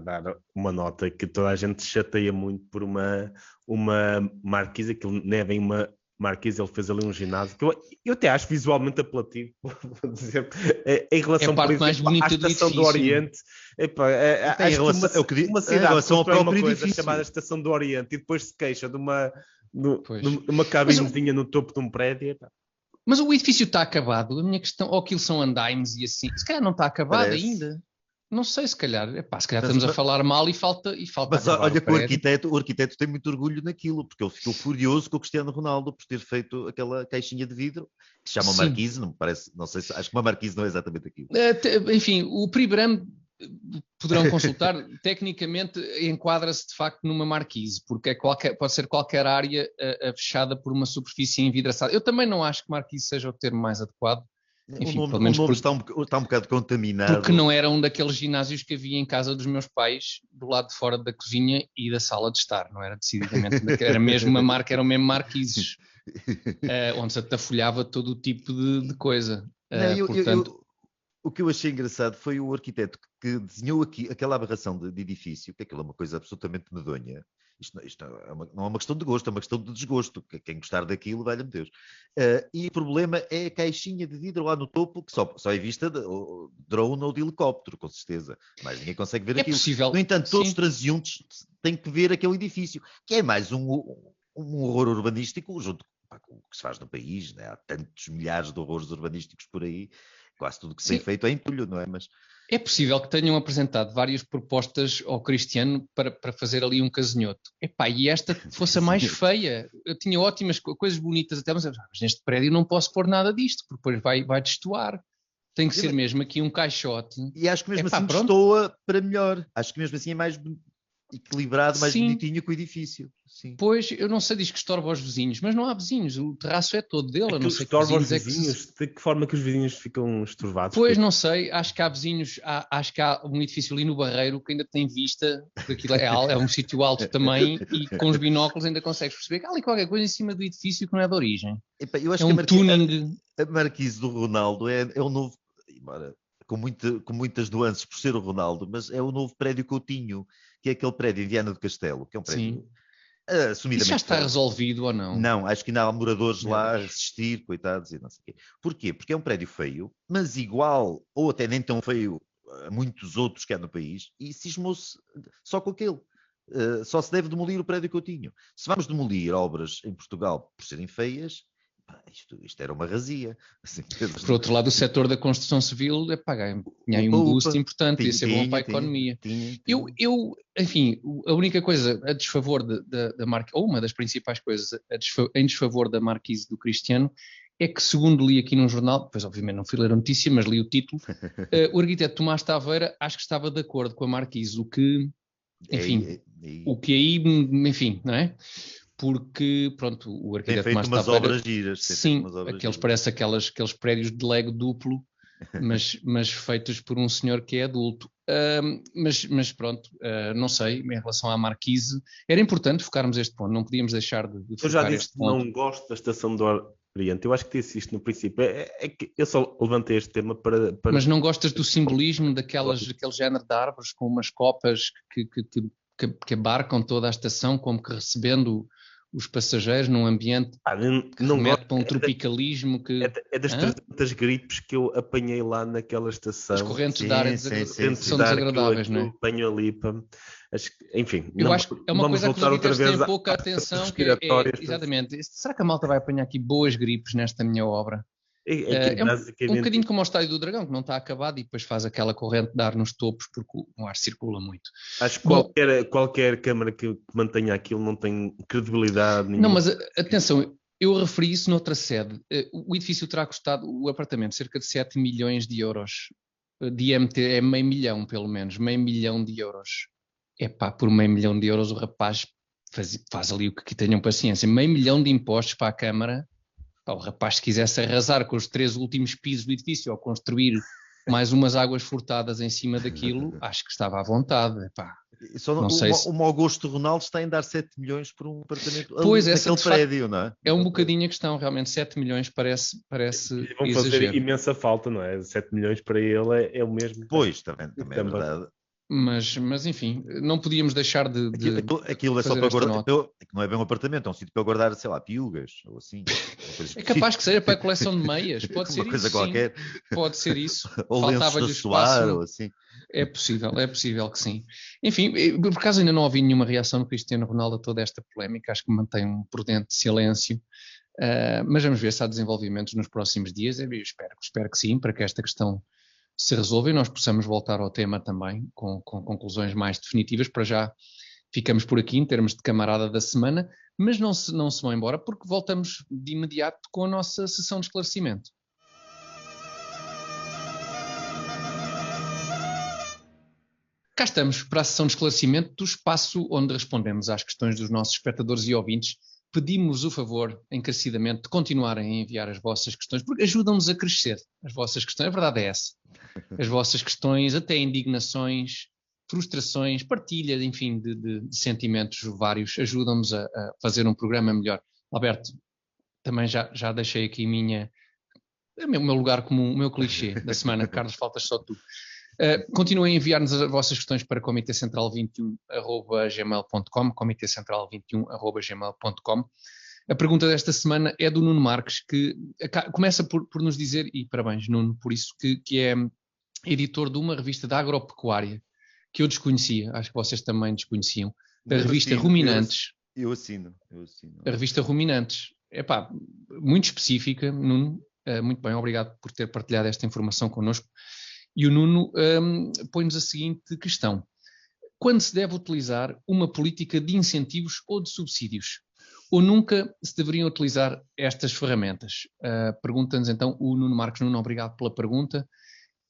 B: uma nota que toda a gente se chateia muito por uma marquise, que não é bem uma marquise, ele fez ali um ginásio, que eu até acho visualmente apelativo, vou dizer, em relação,
A: a parte mais bonita
B: à Estação do Oriente. Uma cidade constrói uma coisa chamada Estação do Oriente e depois se queixa de uma cabinezinha no topo de um prédio.
A: Mas o edifício está acabado. A minha questão, ou aquilo são andaimes e assim, se calhar não está acabado ainda. Não sei, se calhar estamos a falar mal e falta.
C: Mas olha que o arquiteto tem muito orgulho naquilo, porque ele ficou furioso com o Cristiano Ronaldo por ter feito aquela caixinha de vidro que se chama marquise, não me parece, não sei acho que uma marquise não é exatamente aquilo.
A: Enfim, o Pribrame poderão consultar, tecnicamente enquadra-se de facto numa marquise, porque pode ser qualquer área fechada por uma superfície envidraçada. Eu também não acho que marquise seja o termo mais adequado. Enfim,
C: o nome está um bocado contaminado.
A: Porque não era um daqueles ginásios que havia em casa dos meus pais, do lado de fora da cozinha e da sala de estar, não era decididamente, era mesmo uma marca, eram mesmo marquises, onde se atafolhava todo o tipo de coisa.
C: O que eu achei engraçado foi o arquiteto que desenhou aqui aquela aberração de edifício, que aquilo é uma coisa absolutamente medonha. Isto não é uma questão de gosto, é uma questão de desgosto. Quem gostar daquilo, valha-me Deus. E o problema é a caixinha de vidro lá no topo, que só é vista de drone ou de helicóptero, com certeza. Mas ninguém consegue ver aquilo.
A: Possível.
C: No entanto, todos os transeuntes têm que ver aquele edifício, que é mais um horror urbanístico, junto com o que se faz no país, né? Há tantos milhares de horrores urbanísticos por aí. Quase tudo que se tem feito é entulho, não é? Mas
A: é possível que tenham apresentado várias propostas ao Cristiano para fazer ali um casinhoto. E esta fosse a mais feia. Eu tinha ótimas coisas bonitas até, mas neste prédio não posso pôr nada disto, porque depois vai destoar. Tem que ser mesmo aqui um caixote.
C: E acho que mesmo assim destoa para melhor. Acho que mesmo assim é mais equilibrado, mais bonitinho que o edifício. Sim.
A: Pois, eu não sei, diz que estorba aos vizinhos, mas não há vizinhos, o terraço é todo dele. Não sei
B: estorba aos vizinhos, de que forma que os vizinhos ficam estorvados?
A: Pois, não sei, acho que há vizinhos, acho que há um edifício ali no Barreiro que ainda tem vista, porque aquilo é um sítio alto também, e com os binóculos ainda consegues perceber que há ali qualquer coisa em cima do edifício que não é de origem.
C: Eu acho que
A: tuning.
C: A marquise do Ronaldo é o novo, embora com muitas nuances por ser o Ronaldo, mas é o novo prédio Coutinho, que é aquele prédio em Viana do Castelo, que é um prédio assumidamente...
A: Isso já está resolvido ou não?
C: Não, acho que ainda há moradores
A: Meu
C: lá a
A: Deus.
C: resistir, coitados, e não sei o quê. Porquê? Porque é um prédio feio, mas igual, ou até nem tão feio, a muitos outros que há no país, e cismou-se só com aquele. Só se deve demolir o prédio Coutinho. Se vamos demolir obras em Portugal por serem feias, isto era uma razia. Assim,
A: Por outro lado, o setor da construção civil tinha aí um boost importante, ia ser bom para a economia. Enfim, a única coisa a desfavor da marca, ou uma das principais coisas em desfavor da Marquise do Cristiano, é que, segundo li aqui num jornal, pois obviamente não fui ler a notícia, mas li o título, o arquiteto Tomás Taveira acho que estava de acordo com a Marquise, o que, enfim, o que aí, enfim, não é? Porque, pronto, o arquiteto
C: Tomás Taveira... Tem feito umas obras giras.
A: Sim, parece aqueles prédios de Lego duplo, mas feitos por um senhor que é adulto. Mas pronto, não sei, em relação à Marquise, era importante focarmos este ponto, não podíamos deixar de
B: Eu já
A: focar
B: disse
A: este
B: que
A: ponto.
B: não gosto da Estação do Oriente. Eu acho que disse isto no princípio. É que eu só levantei este tema para...
A: Mas não gostas do simbolismo daquele género de árvores com umas copas que abarcam toda a estação, como que recebendo os passageiros num ambiente que remete para um tropicalismo que...
B: É das 300 gripes que eu apanhei lá naquela estação.
A: As correntes de ar são desagradáveis, não é?
B: Apanho ali para... Enfim,
A: eu acho que é uma coisa que os arquitetos têm pouca atenção, que é exatamente, será que a malta vai apanhar aqui boas gripes nesta minha obra? É um bocadinho como o Estádio do Dragão, que não está acabado e depois faz aquela corrente de ar nos topos porque o ar circula muito.
B: Acho que qualquer câmara que mantenha aquilo não tem credibilidade nenhuma.
A: Não, mas atenção, eu referi isso noutra sede. O edifício terá custado, o apartamento, cerca de 7 milhões de euros. De IMT é meio milhão, pelo menos, meio milhão de euros. Por meio milhão de euros o rapaz faz ali o que tenham paciência. Meio milhão de impostos para a Câmara. O rapaz, se quisesse arrasar com os 3 últimos pisos do edifício ou construir mais umas águas furtadas em cima daquilo, acho que estava à vontade.
C: O mau gosto do Ronaldo está em dar 7 milhões por um apartamento
A: naquele
C: prédio, não é?
A: É um bocadinho a questão, realmente 7 milhões parece
B: vão fazer imensa falta, não é? 7 milhões para ele é o mesmo.
C: Pois, também é verdade.
A: Mas enfim, não podíamos deixar de
C: aquilo é só para guardar, não é bem um apartamento, é um sítio para guardar, sei lá, piugas ou assim.
A: É capaz que seja para a coleção de meias, pode ser
C: uma coisa
A: isso,
C: qualquer.
A: Sim. Pode ser isso.
C: Ou
A: faltava-lhe o
C: espaço. Ou assim.
A: É possível que sim. Enfim, por acaso ainda não ouvi nenhuma reação do Cristiano Ronaldo a toda esta polémica, acho que mantém um prudente silêncio, mas vamos ver se há desenvolvimentos nos próximos dias. Eu espero que sim, para que esta questão se resolva e nós possamos voltar ao tema também com conclusões mais definitivas. Para já ficamos por aqui em termos de camarada da semana, mas não se vão embora porque voltamos de imediato com a nossa sessão de esclarecimento. Cá estamos para a sessão de esclarecimento do espaço onde respondemos às questões dos nossos espectadores e ouvintes. Pedimos o favor, encarecidamente, de continuarem a enviar as vossas questões, porque ajudam-nos a crescer. As vossas questões, a verdade é essa. As vossas questões, até indignações, frustrações, partilha, enfim, de sentimentos vários, ajudam-nos a fazer um programa melhor. Alberto, também já deixei aqui o meu lugar comum, o meu clichê da semana. Carlos, faltas só tu. Continuem a enviar-nos as vossas questões para comitecentral21@gmail.com, comitecentral21@gmail.com. A pergunta desta semana é do Nuno Marques, que começa por nos dizer, e parabéns Nuno por isso, que é editor de uma revista da agropecuária, que eu desconhecia, acho que vocês também desconheciam, da revista Ruminantes.
C: Eu assino.
A: A revista Ruminantes, muito específica, Nuno, muito bem, obrigado por ter partilhado esta informação connosco. E o Nuno põe-nos a seguinte questão: quando se deve utilizar uma política de incentivos ou de subsídios? Ou nunca se deveriam utilizar estas ferramentas? Pergunta-nos então o Nuno Marques. Nuno, obrigado pela pergunta.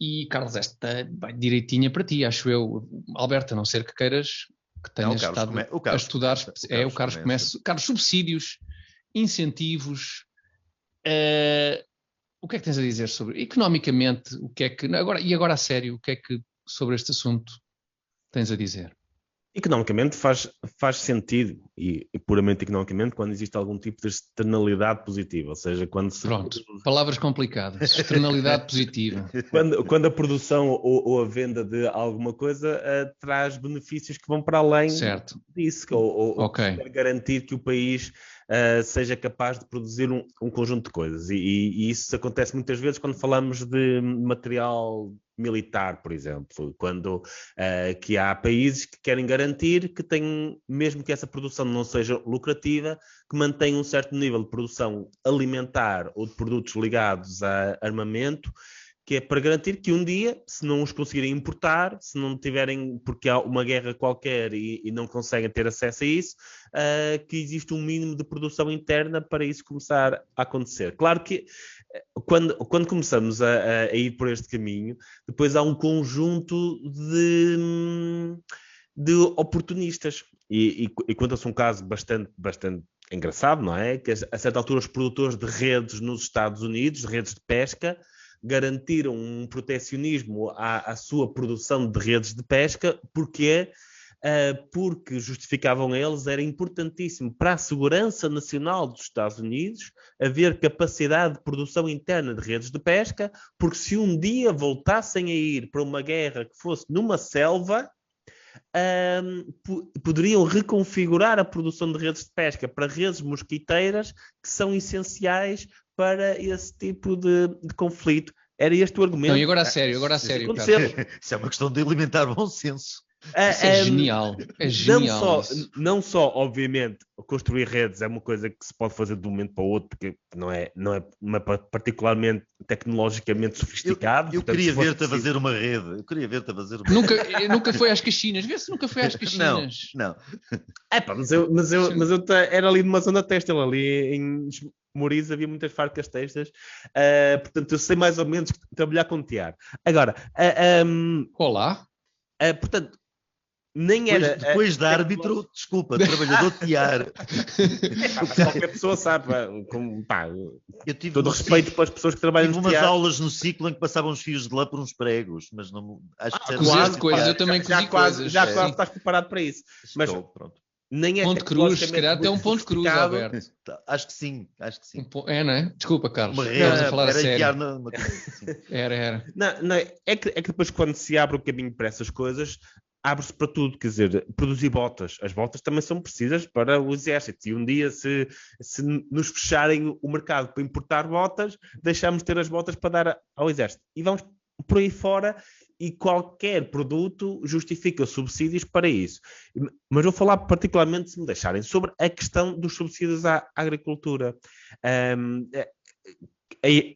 A: E Carlos, esta vai direitinha para ti, acho eu. Alberto, a não ser que queiras, que tenhas estado a estudar. O Carlos começa. Carlos, subsídios, incentivos... O que é que tens a dizer sobre economicamente? O que é que agora a sério, o que é que sobre este assunto tens a dizer?
B: Economicamente faz sentido, e puramente economicamente, quando existe algum tipo de externalidade positiva, ou seja, quando se...
A: Pronto, palavras complicadas. Externalidade positiva.
B: Quando a produção ou a venda de alguma coisa traz benefícios que vão para além
A: Certo.
B: disso, ou
A: Ok.
B: quer garantir que o país seja capaz de produzir um conjunto de coisas. E isso acontece muitas vezes quando falamos de material militar, por exemplo, quando que há países que querem garantir que têm, mesmo que essa produção não seja lucrativa, que mantém um certo nível de produção alimentar ou de produtos ligados a armamento, que é para garantir que um dia, se não os conseguirem importar, se não tiverem, porque há uma guerra qualquer e não conseguem ter acesso a isso, que existe um mínimo de produção interna para isso começar a acontecer. Claro que quando começamos a ir por este caminho, depois há um conjunto de oportunistas. E conta-se um caso bastante engraçado, não é? Que a certa altura os produtores de redes nos Estados Unidos, de redes de pesca, garantiram um protecionismo à sua produção de redes de pesca, porque justificavam eles, era importantíssimo para a segurança nacional dos Estados Unidos haver capacidade de produção interna de redes de pesca, porque se um dia voltassem a ir para uma guerra que fosse numa selva, poderiam reconfigurar a produção de redes de pesca para redes mosquiteiras que são essenciais para esse tipo de conflito. Era este o argumento.
A: Não, e agora a sério,
C: Isso é uma questão de alimentar bom senso.
A: Isso é genial. É genial.
B: Não só, obviamente, construir redes é uma coisa que se pode fazer de um momento para o outro, porque não é particularmente tecnologicamente sofisticado.
C: Eu queria ver-te a fazer uma rede.
A: Nunca foi às Caxinas. Vê se nunca foi às Caxinas.
C: Não.
B: Mas eu era ali numa zona têxtil, ali em Moriz havia muitas fábricas têxteis, portanto eu sei mais ou menos trabalhar com tear. Agora,
A: olá.
B: Portanto, nem era...
C: Depois de árbitro, desculpa, trabalhador de tiar.
B: Qualquer pessoa sabe, todo respeito para as pessoas que trabalham no
C: tiar. Tive umas
B: tear.
C: aulas no ciclo em que passavam os fios de lã por uns pregos, mas não... Acho que
A: cozeste coisas, eu também cozi coisas.
B: Já quase estás preparado para isso. Mas
C: pronto.
B: Nem é
A: ponto cruz, se calhar até um ponto cruz, Alberto.
C: Acho que sim.
A: É, não é? Desculpa, Carlos.
C: Uma
A: Estamos a falar a sério. Era.
B: Não, é que depois quando se abre o caminho para essas coisas, abre-se para tudo, quer dizer, produzir botas. As botas também são precisas para o exército. E um dia, se nos fecharem o mercado para importar botas, deixamos de ter as botas para dar ao exército. E vamos por aí fora, e qualquer produto justifica subsídios para isso. Mas vou falar particularmente, se me deixarem, sobre a questão dos subsídios à agricultura. A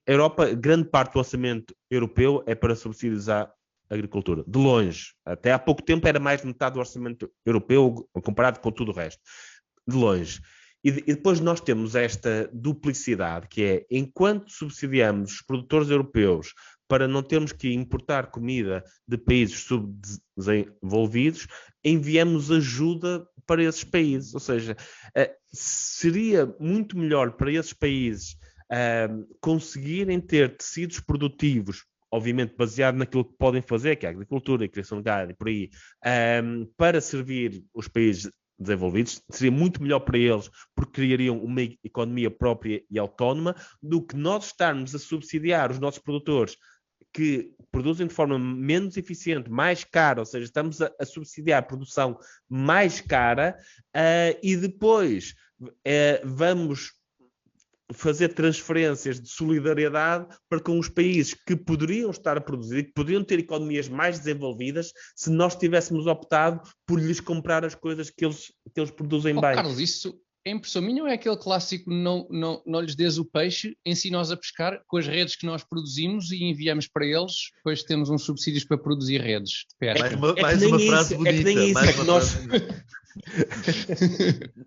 B: Europa, grande parte do orçamento europeu é para subsídios à agricultura. De longe. Até há pouco tempo era mais de metade do orçamento europeu comparado com tudo o resto. De longe. E depois nós temos esta duplicidade, que é, enquanto subsidiamos os produtores europeus para não termos que importar comida de países subdesenvolvidos, enviamos ajuda para esses países. Ou seja, seria muito melhor para esses países conseguirem ter tecidos produtivos, obviamente baseado naquilo que podem fazer, que é a agricultura, a criação de gado e por aí, para servir os países desenvolvidos, seria muito melhor para eles, porque criariam uma economia própria e autónoma, do que nós estarmos a subsidiar os nossos produtores que produzem de forma menos eficiente, mais cara, ou seja, estamos a subsidiar a produção mais cara, e depois vamos fazer transferências de solidariedade para com os países que poderiam estar a produzir, que poderiam ter economias mais desenvolvidas, se nós tivéssemos optado por lhes comprar as coisas que eles produzem bem.
A: Carlos, isso é impressão minha ou é aquele clássico não lhes dês o peixe, ensina-os a pescar com as redes que nós produzimos e enviamos para eles, depois temos uns subsídios para produzir redes de pesca.
C: Mais uma frase bonita.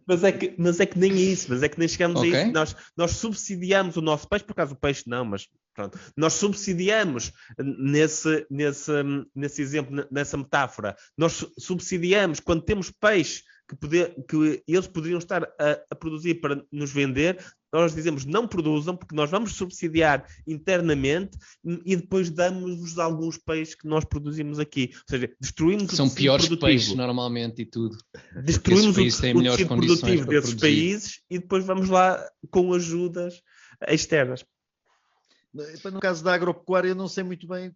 B: Mas é que nem isso, mas é que nem chegamos a isso. Nós subsidiamos o nosso peixe, por acaso o peixe não, mas pronto. Nós subsidiamos nesse exemplo, nessa metáfora, nós subsidiamos quando temos peixe que eles poderiam estar a produzir para nos vender, nós dizemos não produzam, porque nós vamos subsidiar internamente e depois damos-vos alguns peixes que nós produzimos aqui. Ou seja, destruímos
A: que são piores peixes normalmente e tudo.
B: Destruímos o
A: tecido
B: produtivo desses países e depois vamos lá com ajudas externas.
C: No caso da agropecuária, eu não sei muito bem.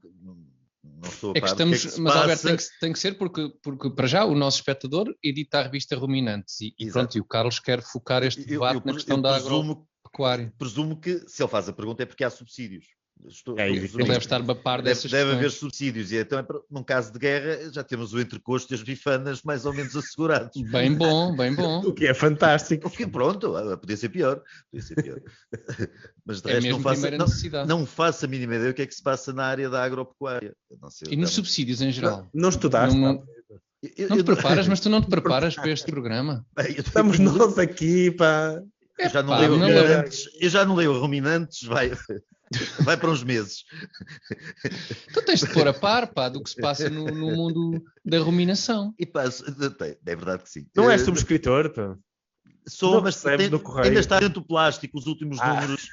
C: Não estou a par do que é que se
A: mas
C: passa.
A: Alberto, tem que ser porque para já o nosso espectador edita a revista Ruminantes e pronto, e o Carlos quer focar este debate na questão da agropecuária.
C: Presumo que, se ele faz a pergunta, é porque há subsídios.
A: Ele deve estar a par dessas
C: Deve haver subsídios, e então, num caso de guerra, já temos o entrecosto e as bifanas mais ou menos assegurados.
A: Bem bom.
B: O que é fantástico.
C: Pronto, podia ser pior. Mas de resto não faço a mínima ideia o que é que se passa na área da agropecuária. Não sei,
A: e nos subsídios em geral?
B: Não estudaste?
A: Não te preparas, mas tu não te preparas para este programa?
B: Estamos nós aqui para...
C: Eu já não leio Ruminantes, vai para uns meses.
A: Tu tens de pôr a par, do que se passa no mundo da ruminação.
C: É verdade que sim.
B: Não és subscritor, pá.
C: Sou, mas ainda está dentro do plástico, os últimos números.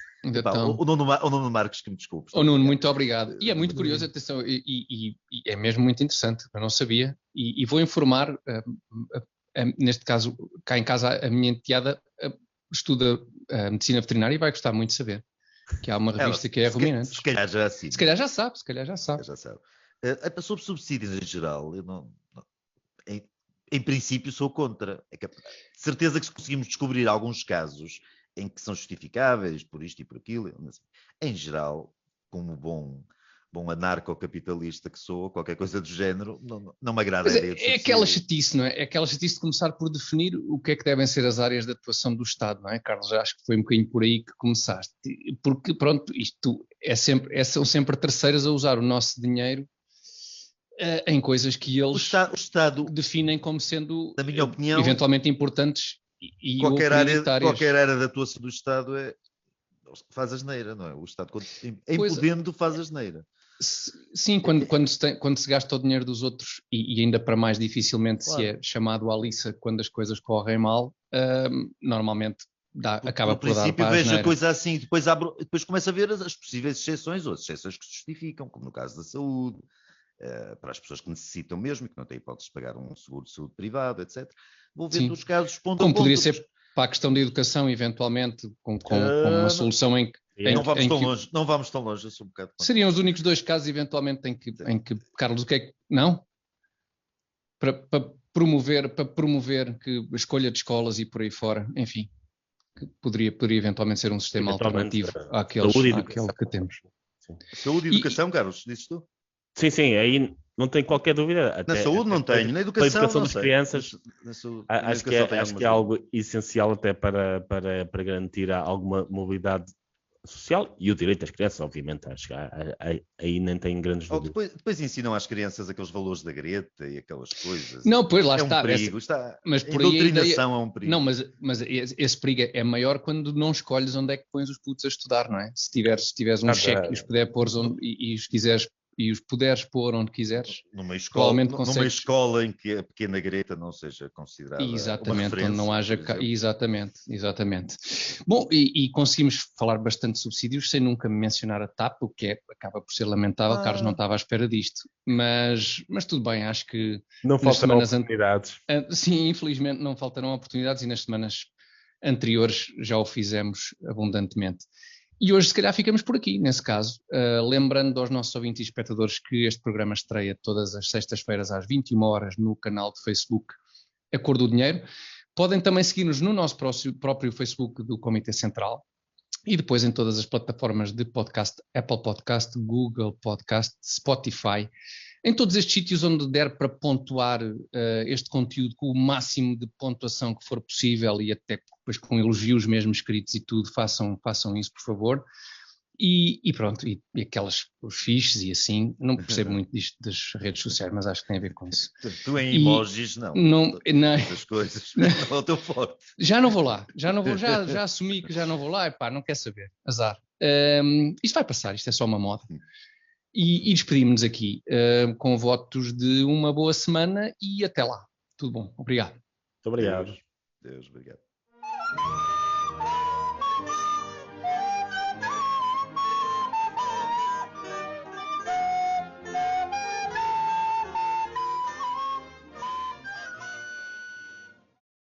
C: O Nuno Marques, que me desculpe.
A: Nuno, muito obrigado. E é muito curioso, atenção, e é mesmo muito interessante, eu não sabia. E vou informar, neste caso, cá em casa, a minha enteada estuda medicina veterinária e vai gostar muito de saber que há uma revista que é Ruminantes.
C: Se calhar já sabe.
A: Se calhar já sabe.
C: Sobre subsídios em geral, eu não em princípio sou contra. Certeza que se conseguimos descobrir alguns casos em que são justificáveis por isto e por aquilo, mas, em geral, como bom anarcocapitalista que sou, qualquer coisa do género, não me agrada a ideia de subsídio.
A: É aquela chatice, não é? É aquela chatice de começar por definir o que é que devem ser as áreas de atuação do Estado, não é, Carlos? Já acho que foi um bocadinho por aí que começaste. Porque, pronto, isto são sempre terceiros a usar o nosso dinheiro em coisas que eles
C: o Estado
A: definem como sendo,
C: na minha opinião,
A: eventualmente importantes e
C: qualquer área de atuação do Estado faz asneira, não é? O Estado, em podendo, faz asneira.
A: Sim, quando se gasta o dinheiro dos outros e ainda para mais dificilmente se é chamado à liça quando as coisas correm mal, normalmente acaba por dar para a
C: vejo a coisa assim, depois começa a ver as possíveis exceções, ou as exceções que se justificam, como no caso da saúde, para as pessoas que necessitam mesmo e que não têm hipótese de pagar um seguro de saúde privado, etc. Vou ver os casos ponto a ponto.
A: Como poderia ser para a questão da educação, eventualmente, com uma solução em que...
C: Não vamos tão longe, eu sou um bocado...
A: Seriam os únicos dois casos, eventualmente, em que Carlos, o que é que... Não? Para promover que a escolha de escolas e por aí fora, enfim, que poderia eventualmente ser um sistema alternativo àquele que temos.
C: Sim. Saúde e educação, Carlos, dizes tu?
B: Sim, aí não tenho qualquer dúvida.
C: Na saúde não tenho, na educação
B: das crianças, acho que é algo essencial até para garantir alguma mobilidade social e o direito das crianças, obviamente, acho que aí nem tem grandes dúvidas.
C: Depois ensinam às crianças aqueles valores da Greta e aquelas coisas.
A: Não, pois lá
C: está.
A: É um perigo. Mas por aí a
C: doutrinação é um perigo.
A: Não, mas esse perigo é maior quando não escolhes onde é que pões os putos a estudar, não é? Se tiveres um cheque e os puderes pôr e os quiseres e os puderes pôr onde quiseres,
C: numa escola em que a pequena Greta não seja considerada
A: exatamente,
C: uma
A: onde não haja... Exatamente. Bom, e conseguimos falar bastante de subsídios sem nunca mencionar a TAP, o que acaba por ser lamentável. Carlos não estava à espera disto, mas tudo bem, acho que...
B: Não faltaram oportunidades.
A: Sim, infelizmente não faltaram oportunidades e nas semanas anteriores já o fizemos abundantemente. E hoje, se calhar, ficamos por aqui, nesse caso, lembrando aos nossos ouvintes e espectadores que este programa estreia todas as sextas-feiras às 21 horas no canal de Facebook A Cor do Dinheiro. Podem também seguir-nos no nosso próprio Facebook do Comitê Central e depois em todas as plataformas de podcast, Apple Podcast, Google Podcast, Spotify, em todos estes sítios onde der para pontuar este conteúdo com o máximo de pontuação que for possível e até depois com elogios mesmo escritos e tudo, façam isso, por favor. E pronto, e aquelas, os fixes e assim, não percebo muito disto das redes sociais, mas acho que tem a ver com isso.
C: Tu em emojis, não. Essas coisas, não é o teu forte.
A: Já não vou lá, já assumi que já não vou lá, não quer saber, azar. Isto vai passar, isto é só uma moda. E despedimos-nos aqui com votos de uma boa semana e até lá. Tudo bom, obrigado.
B: Muito obrigado.
C: Deus, obrigado.